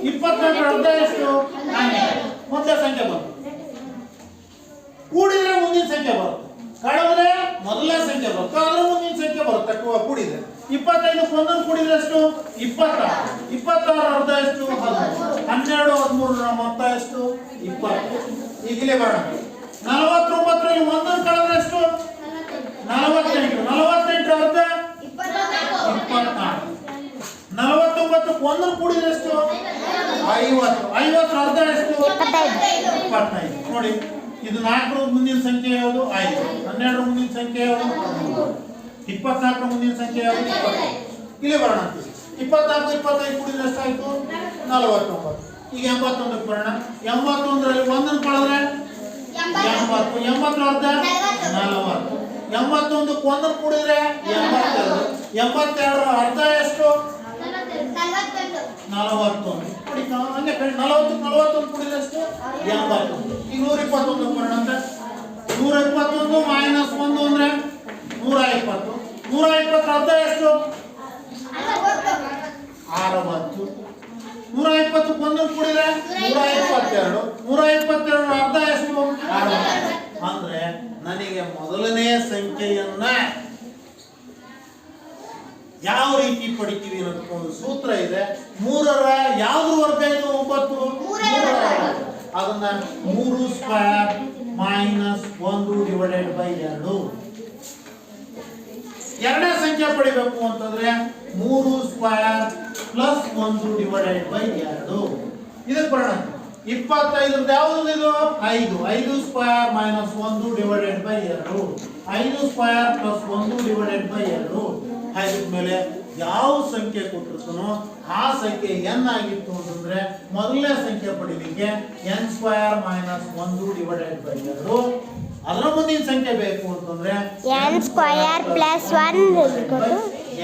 24 ಅರ್ಧ ಎಷ್ಟು ಮೊದಲ ಸಂಖ್ಯೆ ಬಂತು ಕೂಡಿದ್ರೆ ಮುಂದಿನ ಸಂಖ್ಯೆ ಬರುತ್ತೆ ಕಳೆದ್ರೆ ಮೊದಲನೇ ಸಂಖ್ಯೆ ಬರುತ್ತೆ ಅದ್ರ ಮುಂದಿನ ಸಂಖ್ಯೆ ಬರುತ್ತೆ ಕೂಡಿದ್ರೆ 25 ಒಂದನ್ನು ಕೂಡಿದ್ರೆ ಎಷ್ಟು 26 ಅರ್ಧ ಎಷ್ಟು 12 13 ಮೊತ್ತ ಎಷ್ಟು 20 ಈಗಲೇ ಬರೋಣ 49 ರಲ್ಲಿ ಒಂದನ್ನು ಕಳೆದ್ರೆ ಎಷ್ಟು 48 ಅರ್ಧ 24 49 ಒಂದನ್ನು ಕೂಡಿದ್ರೆ ಎಷ್ಟು 50 ಅರ್ಧ ಎಷ್ಟು 25 ನೋಡಿ ಇದು 4 ಮುಂದಿನ ಸಂಖ್ಯೆ ಯಾವುದು 5 12 ಮುಂದಿನ ಸಂಖ್ಯೆ ಯಾವುದು 24 ಮುಂದಿನ ಸಂಖ್ಯೆ ಯಾವುದು 20 ಇಲ್ಲಿ ಬರೋಣ 24 25 ಕೂಡಿದ್ರೆ ಎಷ್ಟಾಯ್ತು 49 ಈಗ 81 ಬರೋಣ 81 ರಲ್ಲಿ ಒಂದನ್ನು ಕಳೆದ್ರೆ 80 80 ಅರ್ಧ 40 81 ಒಂದನ್ನು ಕೂಡಿದ್ರೆ 82 82 ಅರ್ಧ ಎಷ್ಟು 41 ನೋಡಿ ಹಂಗೆ 40 ಕೂಡಿದ್ರೆ ಎಷ್ಟು 80 ಈಗ 121 ಬರೋಣ ಅಂತ 121 ಮೈನಸ್ 1 ಅಂದ್ರೆ 120 120 ಅರ್ಧ ಎಷ್ಟು 60 120 ಒಂದನ್ನು ಕೂಡಿದ್ರೆ 122 ಅರ್ಧ ಎಷ್ಟು 60 ಅಂದ್ರೆ ನನಗೆ ಮೊದಲನೇ ಸಂಖ್ಯೆಯನ್ನ ಯಾವ ರೀತಿ ಪಡಿತೀವಿ ಅನ್ನೋದಕ್ಕೆ ಒಂದು ಸೂತ್ರ ಇದೆ 3ರ ಯಾವ್ದು ವರ್ಗ ಇದು 9 ಅದನ್ನ 3 ಸ್ಕ್ವೇರ್ ಮೈನಸ್ 1 ಡಿವೈಡೆಡ್ ಬೈ 2 ಎರಡನೇ ಸಂಖ್ಯೆ ಪಡಿಬೇಕು ಅಂತಂದ್ರೆ 3 ಸ್ಕ್ವೇರ್ ಪ್ಲಸ್ 1 ಡಿವೈಡೆಡ್ ಬೈ 2 ಇದಕ್ಕೆ ಬರೋಣ 25 ಯಾವುದು ಇದು 5 square minus 1 divided by 2 5 square plus 1 divided by 2 ಹಾಗಿದ್ಮೇಲೆ ಯಾವ ಸಂಖ್ಯೆ ಕೊಟ್ಟಿರ್ತಾನೋ ಆ ಸಂಖ್ಯೆ n ಆಗಿತ್ತು ಅಂತಂದ್ರೆ ಮೊದಲನೇ ಸಂಖ್ಯೆ ಪಡಿಲಿಕ್ಕೆ n square minus 1 divided by 2 ಅದರ ಮುಂದಿನ ಸಂಖ್ಯೆ ಬೇಕು ಅಂತಂದ್ರೆ n ಸ್ಕ್ವೇರ್ ಪ್ಲಸ್ 1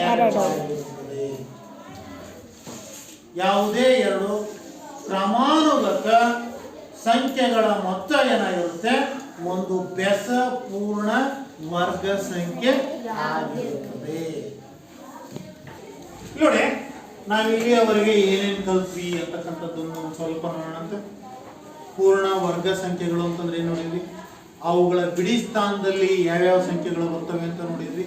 2 ಯಾವುದೇ ಎರಡು ಕ್ರಮಾನುಗತ ಸಂಖ್ಯೆಗಳ ಮೊತ್ತ ಏನಾಗಿರುತ್ತೆ ಒಂದು ಬೆಸ ಪೂರ್ಣ ವರ್ಗ ಸಂಖ್ಯೆ ಆಗಿರುತ್ತದೆ ನೋಡಿ ನಾವು ಇಲ್ಲಿಯವರೆಗೆ ಏನೇನು ಕಲ್ತ್ವಿ ಅಂತಕ್ಕಂಥದ್ದನ್ನು ಸ್ವಲ್ಪ ನೋಡೋಣ ಪೂರ್ಣ ವರ್ಗ ಸಂಖ್ಯೆಗಳು ಅಂತಂದ್ರೆ ಏನು ನೋಡಿದ್ವಿ ಅವುಗಳ ಬಿಡಿ ಸ್ಥಾನದಲ್ಲಿ ಯಾವ್ಯಾವ ಸಂಖ್ಯೆಗಳು ಬರ್ತವೆ ಅಂತ ನೋಡಿದ್ವಿ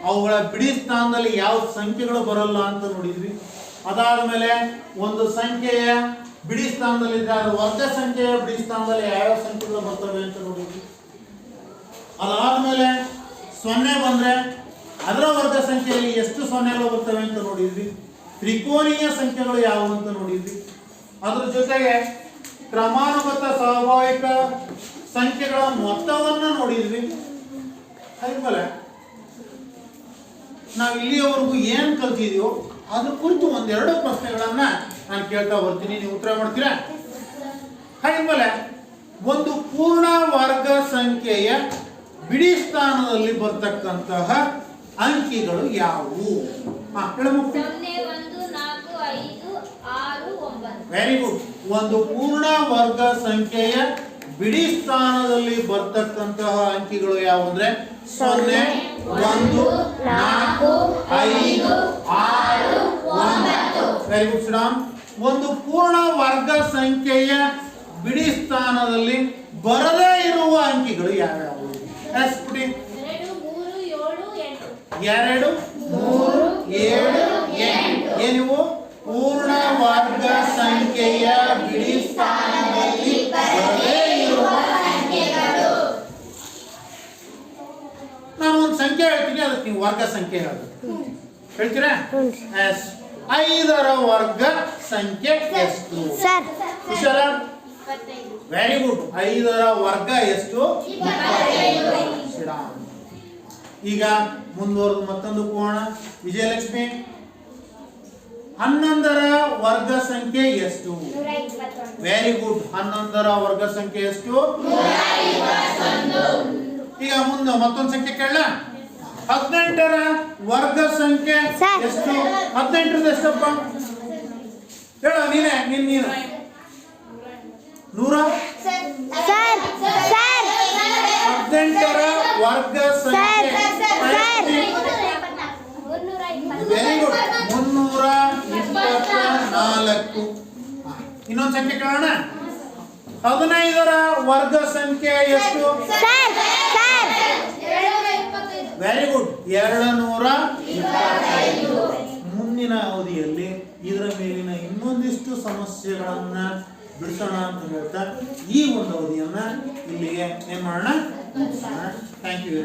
ಅವುಗಳ ಬಿಡಿ ಸ್ಥಾನದಲ್ಲಿ ಯಾವ ಸಂಖ್ಯೆಗಳು ಬರಲ್ಲ ಅಂತ ನೋಡಿದ್ವಿ ಅದಾದ ಮೇಲೆ ಒಂದು ಸಂಖ್ಯೆಯ ಬಿಡಿ ಸ್ಥಾನದಲ್ಲಿದ್ದರೆ ಅದು ವರ್ಗ ಸಂಖ್ಯೆಯ ಬಿಡಿ ಸ್ಥಾನದಲ್ಲಿ ಯಾವ್ಯಾವ ಸಂಖ್ಯೆಗಳು ಬರ್ತವೆ ಅಂತ ನೋಡಿದ್ವಿ ಅದಾದ್ಮೇಲೆ 0 ಬಂದ್ರೆ ಅದರ ವರ್ಗ ಸಂಖ್ಯೆಯಲ್ಲಿ ಎಷ್ಟು ಸೊನ್ನೆಗಳು ಬರ್ತವೆ ಅಂತ ನೋಡಿದ್ವಿ ತ್ರಿಕೋನೀಯ ಸಂಖ್ಯೆಗಳು ಯಾವುವು ಅಂತ ನೋಡಿದ್ವಿ ಅದರ ಜೊತೆಗೆ ಕ್ರಮಾನುಗತ ಸ್ವಾಭಾವಿಕ ಸಂಖ್ಯೆಗಳ ಮೊತ್ತವನ್ನು ನೋಡಿದ್ವಿ ಆದ್ಮೇಲೆ ನಾವು ಇಲ್ಲಿಯವರೆಗೂ ಏನು ಕಲ್ತಿದೀವೋ ಅದ್ರ ಕುರಿತು ಒಂದೆರಡು ಪ್ರಶ್ನೆಗಳನ್ನ ನಾನು ಕೇಳ್ತಾ ಬರ್ತೀನಿ, ನೀವು ಉತ್ತರ ಮಾಡ್ತೀರಾ? ಹಾಗಿದ್ಮೇಲೆ ಒಂದು ಪೂರ್ಣ ವರ್ಗ ಸಂಖ್ಯೆಯ ಬಿಡಿ ಸ್ಥಾನದಲ್ಲಿ ಬರ್ತಕ್ಕಂತಹ ಅಂಕಿಗಳು ಯಾವುವು? ಹೇಳಬೇಕು. 0 1 4 5 6 9. Very good. ಒಂದು ಪೂರ್ಣ ವರ್ಗ ಸಂಖ್ಯೆಯ ಬಿಡಿ ಸ್ಥಾನದಲ್ಲಿ ಬರ್ತಕ್ಕಂತಹ ಅಂಕಿಗಳು ಯಾವುವು ಅಂದ್ರೆ 0 1 4 5 6 9. Very good Shriram. ಒಂದು ಪೂರ್ಣ ವರ್ಗ ಸಂಖ್ಯೆಯ ಬಿಡಿ ಸ್ಥಾನದಲ್ಲಿ ಬರದೇ ಇರುವ ಅಂಕಿಗಳು ಯಾವ್ಯಾವು? ಎಸ್ಬಿಡಿ. 2 3 7 2 3 7 8. ಏನಿವು? ಪೂರ್ಣ ವರ್ಗ ಸಂಖ್ಯೆಯ ಬಿಡಿ ಸ್ಥಾನದಲ್ಲಿ ಬರದೇ ಇರುವ ಸಂಖ್ಯೆಗಳು. ನಾನು ಒಂದು ಸಂಖ್ಯೆ ಹೇಳ್ತೀನಿ, ಅದಕ್ಕೆ ನೀವು ವರ್ಗ ಸಂಖ್ಯೆ ಹೇಳಬೇಕು. ಹೇಳ್ತೀರಾ? ಎಸ್. 5ರ ವರ್ಗ ಸಂಖ್ಯೆ ಎಷ್ಟು? ಸರ್ ಕುಶಲ? 25. Very good. 5ರ ವರ್ಗ ಎಷ್ಟು? 25. ಶ್ರೀರಾಮ್. ಈಗ ಮುಂದುವರೆದು ಮತ್ತೊಂದು ಕೋಣ. ವಿಜಯಲಕ್ಷ್ಮಿ, 11ರ ವರ್ಗ ಸಂಖ್ಯೆ ಎಷ್ಟು? 121. Very good. 11ರ ವರ್ಗ ಸಂಖ್ಯೆ ಎಷ್ಟು? 121. ಈಗ ಮುಂದೆ ಮತ್ತೊಂದು ಸಂಖ್ಯೆ ಕೇಳ. 18ರ ವರ್ಗ ಸಂಖ್ಯೆ ಸರ್. ಎಷ್ಟು? 18ರದ ಎಷ್ಟಪ್ಪ ಹೇಳ ನೀನೇ. ನೀನು 100. ಸರ್ ಸರ್ 18ರ ವರ್ಗ ಸಂಖ್ಯೆ ವೆರಿ ಗುಡ್. 324. ಇನ್ನೊಂದು ಸಂಖ್ಯೆ ಕೇಳೋಣ. 15ರ ವರ್ಗ ಸಂಖ್ಯೆ ಎಷ್ಟು? Sir sir 225. Very good. 225. ಮುಂದಿನ ಅವಧಿಯಲ್ಲಿ ಇದರ ಮೇಲಿನ ಇನ್ನೊಂದಿಷ್ಟು ಸಮಸ್ಯೆಗಳನ್ನ ಬಿಡಿಸೋಣ ಅಂತ ಹೇಳ್ತಾ ಈ ಒಂದು ಅವಧಿಯನ್ನ ಇಲ್ಲಿಗೆ ಏನ್ ಮಾಡೋಣ? Thank you.